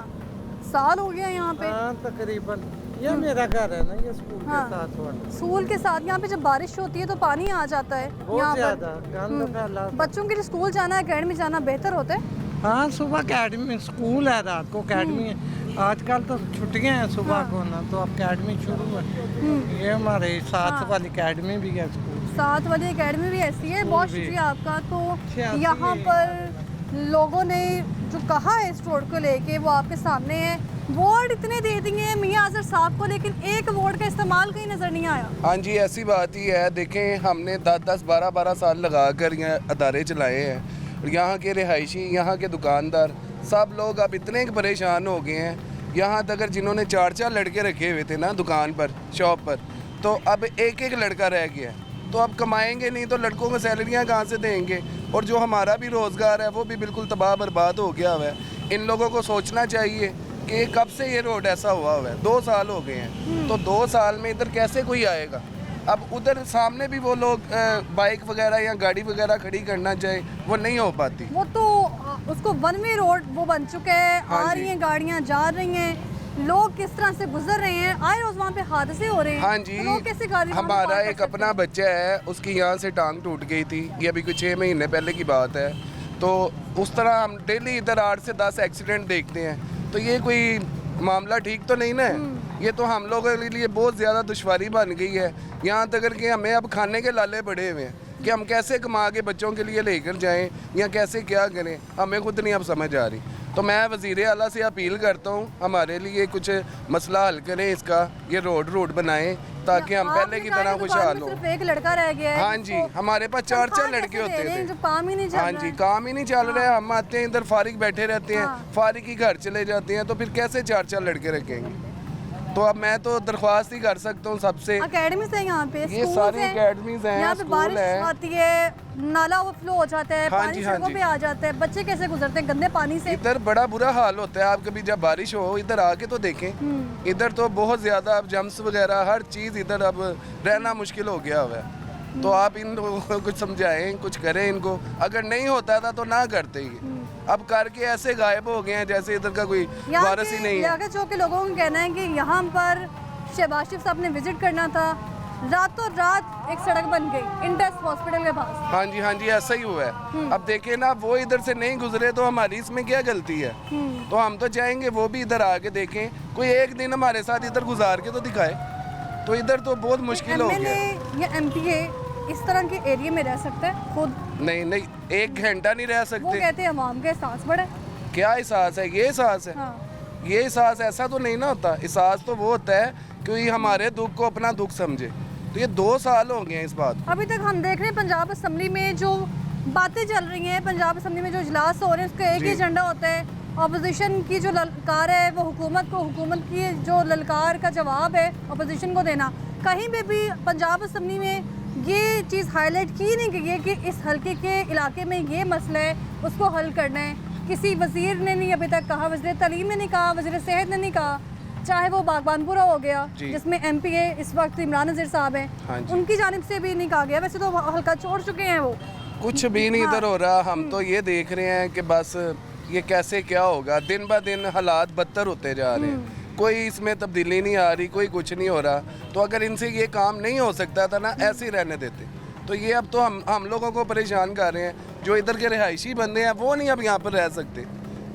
साल हो गया यहाँ पे। हाँ तकरीबन। ये मेरा घर है ना, ये स्कूल हाँ। के साथ वाला। स्कूल के साथ यहाँ पे जब बारिश होती है तो पानी आ जाता है बहुत यहाँ ज्यादा पर। गंद फैला। बच्चों के लिए स्कूल जाना, एकेडमी जाना बेहतर होता है। हाँ, सुबह अकेडमी स्कूल है, रात को अकेडमी है। आजकल तो छुट्टियां हैं सुबह को ना, तो अब अकेडमी शुरू है। ये हमारे साथ वाली अकेडमी भी है, स्कूल साथ वाली एकेडमी भी ऐसी है। बहुत भी। शुक्रिया आपका। तो 86 यहाँ पर लोगों ने जो कहा है इस रोड को लेके वो आपके सामने है। वोट इतने दे दिए मियां आजर साहब को, लेकिन एक वोट का इस्तेमाल कहीं नजर नहीं आया। हाँ जी, ऐसी बात ही है। देखें, हमने 10-10, 12-12 साल लगा कर यहाँ अदारे चलाए हैं और यहाँ के रिहायशी, यहाँ के दुकानदार, सब लोग अब इतने परेशान हो गए हैं। यहाँ तक अगर जिन्होंने 4-4 लड़के रखे हुए थे ना दुकान पर, शॉप पर, तो अब एक लड़का रह गया है। तो अब कमाएंगे नहीं तो लड़कों को सैलरियाँ कहाँ से देंगे? और जो हमारा भी रोज़गार है वो भी बिल्कुल तबाह बर्बाद हो गया हुआ है। इन लोगों को सोचना चाहिए कि कब से ये रोड ऐसा हुआ है। 2 साल हो गए हैं, तो 2 साल में इधर कैसे कोई आएगा? अब उधर सामने भी वो लोग बाइक वगैरह या गाड़ी वगैरह खड़ी करना चाहे, वो नहीं हो पाती। वो तो उसको वन वे रोड वो बन चुका है। हाँ आ जी। रही हैं गाड़ियाँ, जा रही हैं, लोग किस तरह से गुजर रहे हैं। आए रोज वहाँ पे हादसे हो रहे हैं। हाँ जी, तो लोग कैसे गाड़ी वहाँ पे हमारा पार कर एक सकते अपना बच्चा है, उसकी यहाँ से टांग टूट गई थी। ये अभी कुछ 6 महीने पहले की बात है। तो उस तरह हम डेली इधर 8 से 10 एक्सीडेंट देखते हैं। तो ये कोई मामला ठीक तो नहीं ना। ये तो हम लोगों के लिए बहुत ज़्यादा दुश्वारी बन गई है। यहाँ तक कि हमें अब खाने के लाले पड़े हुए हैं कि हम कैसे कमा के बच्चों के लिए लेकर जाएं या कैसे क्या करें, हमें खुद नहीं अब समझ आ रही। तो मैं वज़ीर आला से अपील करता हूँ, हमारे लिए कुछ मसला हल करें इसका, ये रोड बनाएं ताकि हम पहले की तरह खुशहाल हों। सिर्फ एक लड़का रह गया है। हाँ जी, हमारे पास 4-4 लड़के होते थे। जो काम ही नहीं चल हाँ रहा जी, है। काम ही नहीं चल रहा है। हम आते हैं इधर फारिग बैठे रहते हैं, फारिग ही घर चले जाते हैं, तो फिर कैसे 4-4 लड़के रखेंगे? तो अब मैं तो दरख्वास्त ही कर सकता हूँ सबसे। अकेडमीज है यहाँ पे, ये स्कूल्स सारी हैं। अकेडमीज हैं, यहाँ पे स्कूल बारिश है। आती है, नाला ओवरफ्लो हो जाता है, हाँ पानी जी, हाँ सड़कों जी। पे आ जाता है। बच्चे कैसे गुजरते हैं गंदे पानी से? इधर बड़ा बुरा हाल होता है। आप कभी जब बारिश हो इधर आके तो देखें, इधर तो बहुत ज़्यादा अब जम्स वगैरह हर चीज़, इधर अब रहना मुश्किल हो गया हुआ है। तो आप इन लोगों को कुछ समझाएं, कुछ करें इनको। अगर नहीं होता था तो ना करते ही, अब करके ऐसे गायब हो गए हैं जैसे इधर का कोई वारिस ही नहीं है। यहाँ के चौक के लोगों का कहना है कि यहाँ पर शहबाज शरीफ साहब ने विजिट करना था, रातों रात एक सड़क बन गई इंडस हॉस्पिटल के पास। हाँ जी, हाँ जी, ऐसा ही हुआ है। अब देखें ना, वो इधर से नहीं गुजरे तो हमारी इसमें क्या गलती है? तो हम तो चाहेंगे वो भी इधर आके देखें, कोई एक दिन हमारे साथ इधर गुजार के तो दिखाए। तो इधर तो बहुत मुश्किल हो गया है। MLA या MPA इस तरह के एरिया में रह सकता है खुद? नहीं, 1 घंटा नहीं रह वो सकते। कहते हैं अवाम का एहसास बड़ा है। क्या एहसास है? ये एहसास है। हाँ। ये एहसास ऐसा तो नहीं ना होता। एहसास तो वो होता है कि हमारे दुख को अपना दुख समझे। तो ये 2 साल हो गए हैं इस बात को। अभी तक हम देख रहे हैं पंजाब असम्बली में जो बातें चल रही हैं, पंजाब असम्बली में जो इजलास हो रहे हैं, उसका एक ही जी। एजेंडा होता है। अपोजिशन की जो ललकार है वो हुकूमत को, हुकूमत की जो ललकार का जवाब है अपोजिशन को देना। कहीं पे भी पंजाब असम्बली में ये चीज़ हाईलाइट की नहीं गई है कि इस हल्के के इलाके में ये मसला है, उसको हल करना है। किसी वज़ीर ने नहीं अभी तक कहा, वज़ीर तालीम ने नहीं कहा, वज़ीर सेहत ने नहीं कहा, चाहे वो बागबानपुरा हो गया जिसमें MPA इस वक्त इमरान नज़ीर साहब हैं, हाँ जी। उनकी जानिब से भी नहीं कहा गया। वैसे तो हल्का छोड़ चुके हैं वो। कुछ भी नहीं इधर हो रहा। हम तो ये देख रहे हैं कि बस ये कैसे क्या होगा। दिन ब दिन हालात बदतर होते जा रहे हैं, कोई इसमें तब्दीली नहीं आ रही, कोई कुछ नहीं हो रहा। तो अगर इनसे ये काम नहीं हो सकता था ना, ऐसे ही रहने देते। तो ये अब तो हम लोगों को परेशान कर रहे हैं। जो इधर के रिहायशी बंदे हैं वो नहीं अब यहाँ पर रह सकते।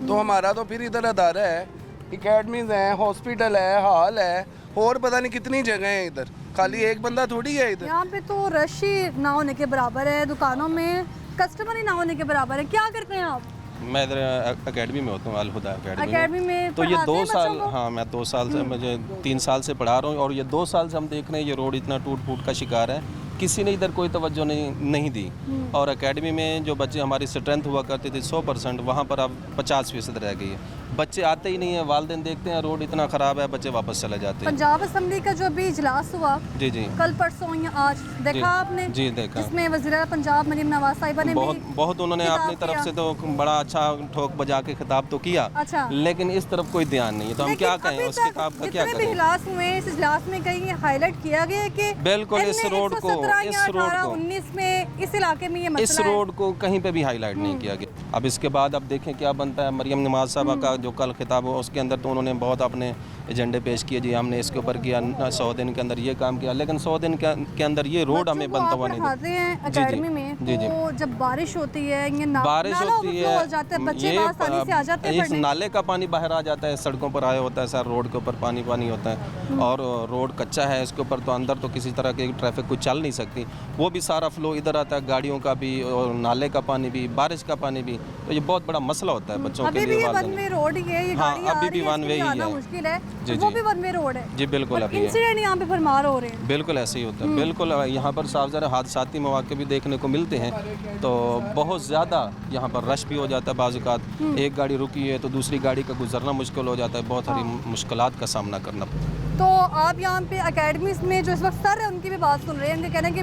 तो हमारा तो फिर इधर अदारा है, एकेडमीज हैं, हॉस्पिटल है, हॉल है, और पता नहीं कितनी जगह हैं इधर। खाली एक बंदा थोड़ी है इधर। यहाँ पे तो रश ही ना होने के बराबर है, दुकानों में कस्टमर ही ना होने के बराबर है। क्या करते हैं आप? मैं इधर एकेडमी में होता हूँ, अल-हुदा एकेडमी में तो ये पढ़ाते 2 हैं साल, बच्चों को? हाँ मैं 2 साल से, मुझे 3 साल से पढ़ा रहा हूँ। और ये 2 साल से हम देख रहे हैं ये रोड इतना टूट फूट का शिकार है, किसी ने इधर कोई तवज्जो नहीं दी। और एकेडमी में जो बच्चे हमारी स्ट्रेंथ हुआ करती थी 100%, वहाँ पर अब 50% रह गई है। बच्चे आते ही नहीं है, वालिदैन देखते हैं रोड इतना ख़राब है, बच्चे वापस चले जाते हैं। पंजाब असम्बली का जो भी इजलास हुआ जी कल परसों या आज देखा आपने? जी देखा। जिसमें वज़ीर पंजाब मरीम नवाज साहिबा ने बहुत उन्होंने अपनी तरफ से तो बड़ा अच्छा ठोक बजा के खिताब तो किया, अच्छा। लेकिन इस तरफ कोई ध्यान नहीं है। तो हम क्या कहें, उसके काम का क्या जितने भी करें? इजलास हुए, इस इजलास में कहीं हाईलाइट किया गया है कि बिल्कुल इस रोड को 19 में इस इलाके में ये इस मसला है। रोड को कहीं पे भी हाईलाइट नहीं किया गया। अब इसके बाद अब देखें क्या बनता है। मरियम नवाज साहबा का जो कल खिताब हुआ उसके अंदर तो उन्होंने बहुत अपने एजेंडे पेश किए, जी हमने इसके ऊपर किया, 100 दिन के अंदर ये काम किया, लेकिन 100 दिन के अंदर ये रोड हमें बनता हुआ नहीं पढ़ाते हैं अकेडमी में, तो जब बारिश होती है ये बारिश होती है, बच्चे आसानी से आ जाते हैं इस नाले का पानी बाहर आ जाता है, सड़कों पर आया होता है सर, रोड के ऊपर पानी होता है और रोड कच्चा है, इसके ऊपर तो अंदर तो किसी तरह की ट्रैफिक कुछ चल नहीं सकती, वो भी सारा फ्लो इधर आता है, गाड़ियों का भी और नाले का पानी भी, बारिश का पानी भी, तो ये बहुत बड़ा मसला होता है बच्चों के लिए। वन वे रोड ही है, ये गाड़ी अभी भी वन वे ही है, मुश्किल है, वो भी वन वे रोड है जी बिल्कुल। अभी इंसिडेंट यहाँ पे फरमार हो रहे हैं, बिल्कुल ऐसे ही होता है, बिल्कुल यहाँ पर साफ ज़रा हादसाती मौके भी देखने को मिलते हैं, तो बहुत ज़्यादा यहाँ पर रश भी हो जाता है, बाज़ औक़ात एक गाड़ी रुकी है तो दूसरी गाड़ी का गुजरना मुश्किल हो जाता है, बहुत सारी मुश्किलात का सामना करना पड़ता है। तो आप यहाँ पे अकेडमीज़ में जो इस वक्त सर है उनकी भी बात सुन रहे हैं, उनके कहना है कि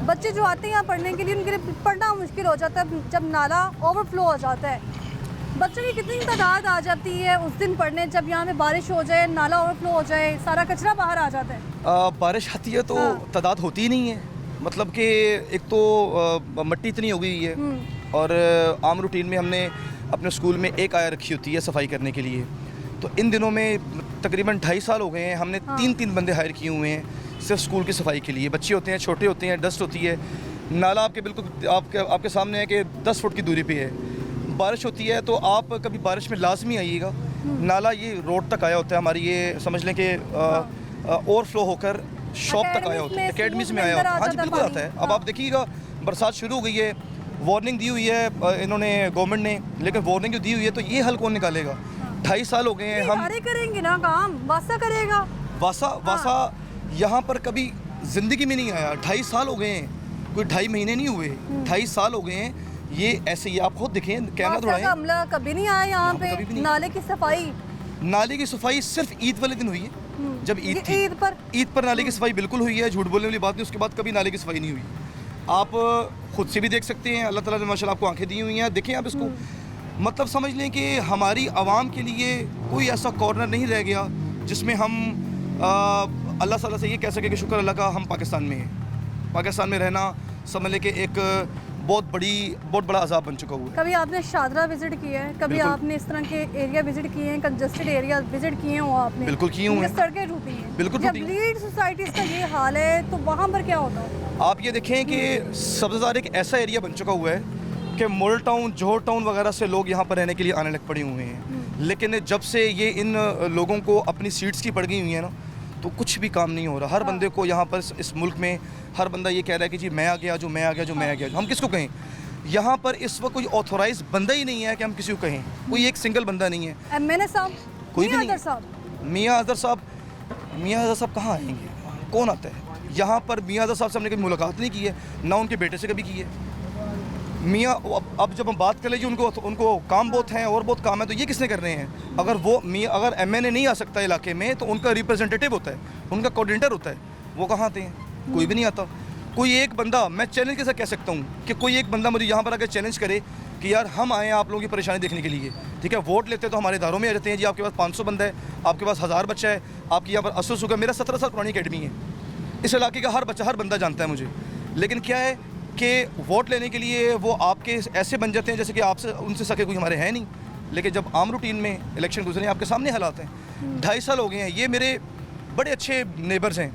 बच्चे जो आते हैं यहाँ पढ़ने के लिए उनके लिए पढ़ना मुश्किल हो जाता है जब नाला ओवरफ्लो हो जाता है। बच्चों की कितनी तादाद आ जाती है उस दिन पढ़ने जब यहाँ पे बारिश हो जाए, नाला ओवरफ्लो हो जाए, सारा कचरा बाहर आ जाता है? बारिश आती है तो तादाद होती ही नहीं है, मतलब कि एक तो मिट्टी इतनी हो गई है और आम रूटीन में हमने अपने स्कूल में एक आया रखी होती है सफाई करने के लिए, तो इन दिनों में तकरीबन 2.5 साल हो गए हैं, हमने 3 बंदे हायर किए हुए हैं सिर्फ स्कूल की सफाई के लिए। बच्चे होते हैं, छोटे होते हैं, डस्ट होती है, नाला आपके बिल्कुल आपके सामने है कि 10 फुट की दूरी पे है। बारिश होती है तो आप कभी बारिश में लाजमी आइएगा, नाला ये रोड तक आया होता है, हमारी ये समझ लें कि ओवरफ्लो होकर शॉप तक आया होता है, अकेडमीज़ में आया होता है। हाँ जी बिल्कुल आता है। अब आप देखिएगा बरसात शुरू हो गई है, वार्निंग दी हुई है इन्होंने गवर्नमेंट ने, लेकिन वार्निंग जो दी हुई है तो ये हल कौन निकालेगा? 2.5 साल हो गए हैं, हम करेंगे ना काम, वासा करेगा। वासा यहाँ पर कभी ज़िंदगी में नहीं आया। 2.5 साल हो गए हैं, कोई 2.5 महीने नहीं हुए, 2.5 साल हो गए हैं। ये ऐसे ही आप खुद देखें, कैमरा थोड़ा अमला कभी नहीं आया यहाँ पे। नाले की सफाई सिर्फ ईद वाले दिन हुई है, जब ईद थी, ईद पर नाले की सफाई बिल्कुल हुई है, झूठ बोलने वाली बात नहीं। उसके बाद कभी नाले की सफाई नहीं हुई। आप खुद से भी देख सकते हैं, अल्लाह ताला ने माशाल्लाह आपको आंखें दी हुई हैं, देखें आप इसको। मतलब समझ लें कि हमारी आवाम के लिए कोई ऐसा कॉर्नर नहीं रह गया जिसमें हम अल्लाह ताला से ये कह सके कि शुक्र अल्लाह का हम पाकिस्तान में हैं। पाकिस्तान में रहना समझ लें कि एक बहुत बड़ा अजाब बन चुका हुआ है। कभी आपने शादरा विजिट किया है? कभी आपने इस तरह के एरिया विजिट किए हैं, कंजस्टेड एरिया विजिट किए हो आपने? बिल्कुल किए हुए हैं। सड़कें टूटी हैं, बिल्कुल जब लीड सोसाइटीज़ का ये हाल है तो वहाँ पर क्या होता है? आप ये देखें कि सबसे ज़्यादा एक ऐसा एरिया बन चुका हुआ है कि मॉडल टाउन, जोहर टाउन वगैरह से लोग यहाँ पर रहने के लिए आने लग पड़े हुए हैं। लेकिन जब से ये इन लोगों को अपनी सीट्स की पड़ गई हुई है ना, तो कुछ भी काम नहीं हो रहा। हर बंदे को यहाँ पर इस मुल्क में हर बंदा ये कह रहा है कि जी मैं आ गया, जो मैं आ गया, जो मैं आ गया। हम किसको कहें? यहाँ पर इस वक्त कोई ऑथोराइज बंदा ही नहीं है कि हम किसी को कहें। कोई एक सिंगल बंदा नहीं है। MNA साहब कोई भी नहीं। मियाँ अजहर साहब कहाँ आएंगे? कौन आता है यहाँ पर? मियाँ अजहर साहब से हमने कभी मुलाकात नहीं की है, ना उनके बेटे से कभी की है। मियाँ अब जब हम बात कर लीजिए, उनको काम बहुत हैं और बहुत काम है, तो ये किसने कर रहे हैं? अगर MNA नहीं आ सकता इलाके में तो उनका रिप्रेजेंटेटिव होता है, उनका कोऑर्डिनेटर होता है, वो कहाँ आते हैं? कोई भी नहीं आता। कोई एक बंदा, मैं चैलेंज कैसे कह सकता हूँ कि कोई एक बंदा मुझे यहाँ पर आकर चैलेंज करे कि यार हम आए हैं आप लोगों की परेशानी देखने के लिए, ठीक है? वोट लेते तो हमारे इदारों में आ जाते हैं जी, आपके पास 500 बंदा है, आपके पास 1000 बच्चा है, आपकी यहाँ पर 80 मेरा 17 साल पुरानी अकेडमी है, इस इलाके का हर बंदा जानता है मुझे। लेकिन क्या है कि वोट लेने के लिए वो आपके ऐसे बन जाते हैं जैसे कि आपसे उनसे सके कोई हमारे हैं नहीं। लेकिन जब आम रूटीन में इलेक्शन गुजरे, आपके सामने हालात हैं। 2.5 साल हो गए हैं, ये मेरे बड़े अच्छे नेबर्स हैं,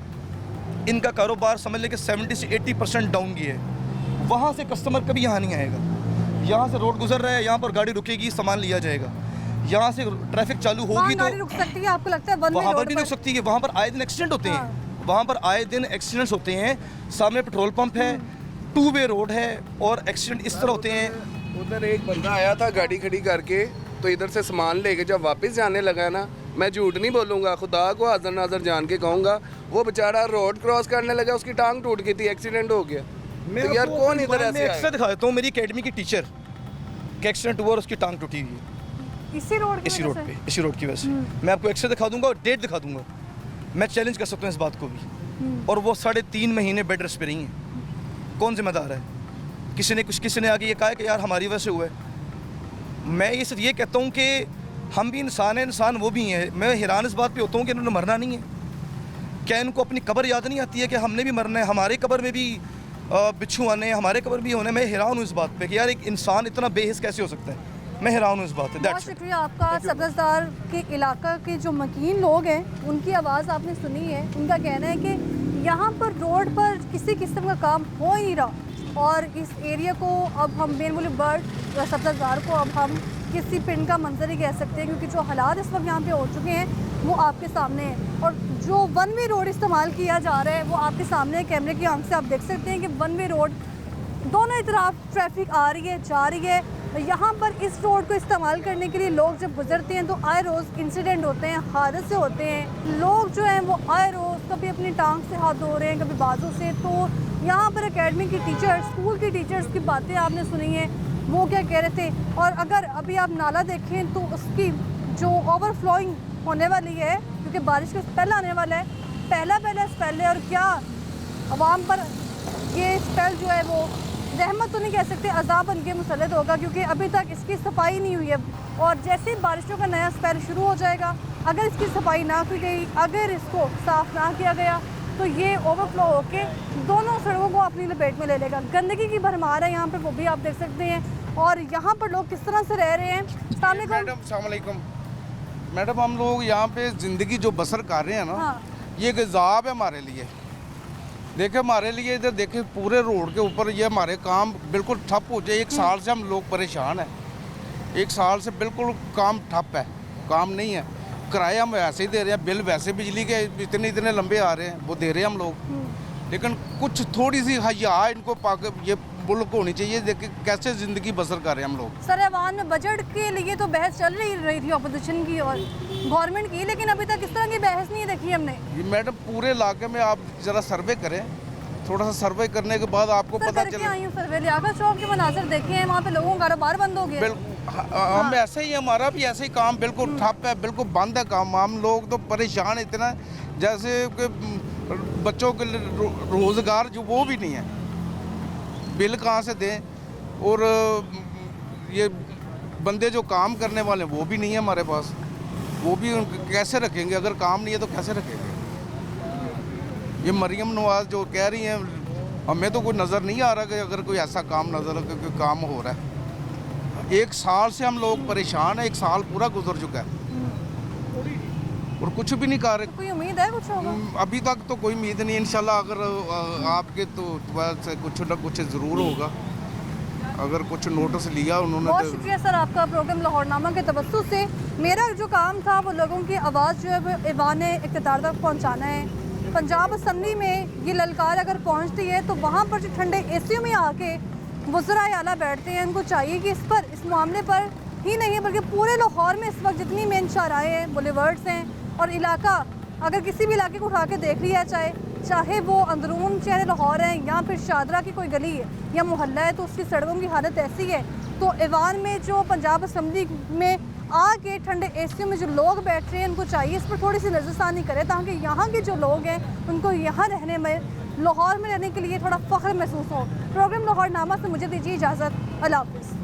इनका कारोबार समझ लें कि 70 से 80% डाउन की है। वहाँ से कस्टमर कभी यहाँ नहीं आएगा। यहाँ से रोड गुजर रहा है, यहाँ पर गाड़ी रुकेगी, सामान लिया जाएगा। यहाँ से ट्रैफिक चालू होगी तो रुक सकती है, आपको लगता है? वहाँ पर भी रुक सकती है। वहाँ पर आए दिन एक्सीडेंट होते हैं, वहाँ पर आए दिन एक्सीडेंट्स होते हैं। सामने पेट्रोल पंप है, 2 वे रोड है और एक्सीडेंट इस तरह होते हैं। उधर एक बंदा आया था गाड़ी खड़ी करके, तो इधर से सामान लेके जब वापस जाने लगा ना, मैं झूठ नहीं बोलूँगा, खुदा को हाज़र नाज़र जान के कहूँगा, वो बेचारा रोड क्रॉस करने लगा, उसकी टांग टूट गई थी, एक्सीडेंट हो गया। तो यार कौन इधर ऐसे अक्सर दिखा देता हूँ, मेरी अकेडमी की टीचर का एक्सीडेंट हुआ और उसकी टांग टूटी हुई है इसी रोड की वजह से। मैं आपको एक्सरे दिखा दूंगा और डेट दिखा दूंगा, मैं चैलेंज कर सकता हूँ इस बात को भी। और वो 3.5 महीने बेड रेस्ट पे रही हैं। कौन जिम्मेदार है? किसी ने आके ये कहा है कि यार हमारी वजह से हुआ है। मैं ये सिर्फ ये कहता हूँ कि हम भी इंसान हैं, इंसान वो भी हैं। मैं हैरान इस बात पे होता हूँ कि इन्होंने मरना नहीं है। क्या इनको अपनी कब्र याद नहीं आती है कि हमने भी मरना है, हमारे कब्र में भी बिच्छू आने हैं, हमारे कब्र भी होने। मैं हैरान हूँ इस बात पे कि यार एक इंसान इतना बेहिस कैसे हो सकता है। मैं हैरान हूँ इस बात से। बहुत शुक्रिया आपका। सब्ज़दार के इलाका के जो मकीन लोग हैं उनकी आवाज़ आपने सुनी है। उनका कहना है कि यहाँ पर रोड पर किसी किस्म का काम हो ही नहीं रहा और इस एरिया को अब हम मेन बुलेवार्ड या सब्ज़दार को अब हम किसी पिंड का मंजर ही कह सकते हैं, क्योंकि जो हालात इस वक्त यहाँ पे हो चुके हैं वो आपके सामने हैं। और जो वन वे रोड इस्तेमाल किया जा रहा है वो आपके सामने कैमरे की आंख से आप देख सकते हैं कि वन वे रोड दोनों तरफ ट्रैफिक आ रही है जा रही है। यहाँ पर इस रोड को इस्तेमाल करने के लिए लोग जब गुजरते हैं तो आए रोज़ इंसिडेंट होते हैं, हादसे होते हैं। लोग जो हैं वो आए रोज़ कभी अपनी टांग से हाथ धो रहे हैं, कभी बाजू से। तो यहाँ पर एकेडमी की टीचर्स, स्कूल की टीचर्स की बातें आपने सुनी हैं, वो क्या कह रहे थे। और अगर अभी आप नाला देखें तो उसकी जो ओवरफ्लोइंग होने वाली है, क्योंकि बारिश का स्पेल आने वाला है, पहला स्पेल है। और क्या आवाम पर ये स्पेल जो है वो रहमत तो नहीं कह सकते, अजाब बन के मुसल्लत होगा, क्योंकि अभी तक इसकी सफाई नहीं हुई है। और जैसे ही बारिशों का नया स्पेल शुरू हो जाएगा, अगर इसकी सफाई ना की गई, अगर इसको साफ़ ना किया गया तो ये ओवरफ्लो होके दोनों सड़कों को अपनी लपेट में ले लेगा। गंदगी की भरमार है यहाँ पर, वो भी आप देख सकते हैं। और यहाँ पर लोग किस तरह से रह रहे हैं। मैडम मैडम हम लोग यहाँ पे ज़िंदगी जो बसर कर रहे हैं ना, ये एक अज़ाब है हमारे लिए। देखिए हमारे लिए इधर देखिए पूरे रोड के ऊपर ये हमारे काम बिल्कुल ठप हो जाए। 1 साल से हम लोग परेशान हैं, 1 साल से बिल्कुल काम ठप है, काम नहीं है। किराए हम वैसे ही दे रहे हैं, बिल वैसे बिजली के इतने लंबे आ रहे हैं, वो दे रहे हैं हम लोग। लेकिन कुछ थोड़ी सी हया इनको पाक ये मुल्क होनी चाहिए। देखिए कैसे ज़िंदगी बसर कर रहे हैं हम लोग। सर ऐवान में बजट के लिए तो बहस चल रही थी अपोजिशन की और गवर्नमेंट की, लेकिन अभी तक इस तरह की बहस नहीं देखी हमने। मैडम पूरे इलाके में आप ज़रा सर्वे करें, थोड़ा सा सर्वे करने के बाद आपको पता चले। आई हूँ सर्वे लियाका चौक के मनाजर देखे हैं, वहाँ पे लोगों का कारोबार बंद हो गया। हम ऐसे ही, हमारा भी ऐसे ही काम बिल्कुल ठप है, बिल्कुल बंद है काम। हम लोग तो परेशान इतना, जैसे कि बच्चों के रोज़गार जो वो भी नहीं है, बिल कहाँ से दें। और ये बंदे जो काम करने वाले वो भी नहीं है हमारे पास, वो भी कैसे रखेंगे? अगर काम नहीं है तो कैसे रखेंगे? ये मरियम नवाज़ जो कह रही हैं, हमें तो कोई नज़र नहीं आ रहा कि अगर कोई ऐसा काम नज़र कोई काम हो रहा है। 1 साल से हम लोग परेशान हैं, 1 साल पूरा गुजर चुका है और कुछ भी नहीं कर रहे। कोई उम्मीद है कुछ होगा? अभी तक तो कोई उम्मीद नहीं। इंशाल्लाह अगर आपके तो कुछ ना कुछ ज़रूर होगा, अगर कुछ नोटिस लिया उन्होंने। बहुत शुक्रिया सर आपका प्रोग्राम लाहौरनामा के तवज्जुह से। मेरा जो काम था वो लोगों की आवाज़ जो है वो ऐवान इक़्तिदार तक पहुँचाना है। पंजाब असम्बली में ये ललकार अगर पहुँचती है तो वहाँ पर जो ठंडे एसियों में आके वज़रा आला बैठते हैं, उनको चाहिए कि इस मामले पर ही नहीं है बल्कि पूरे लाहौर में इस वक्त जितनी मेन शाहराएँ हैं, बुलेवर्ड्स हैं और इलाका, अगर किसी भी इलाके को उठा के देख लिया चाहे वो अंदरून शहर लाहौर है या फिर शादरा की कोई गली है या मोहल्ला है, तो उसकी सड़कों की हालत ऐसी है। तो ऐवान में जो पंजाब असम्बली में आके ठंडे एसियों में जो लोग बैठ रहे हैं, उनको चाहिए इस पर थोड़ी सी नज़रसानी करें, ताकि यहाँ के जो लोग हैं उनको यहाँ रहने में, लाहौर में रहने के लिए थोड़ा फ़ख्र महसूस हो। प्रोग्राम लाहौरनामा से मुझे दीजिए इजाज़त। अल्लाह हाफ़िज़।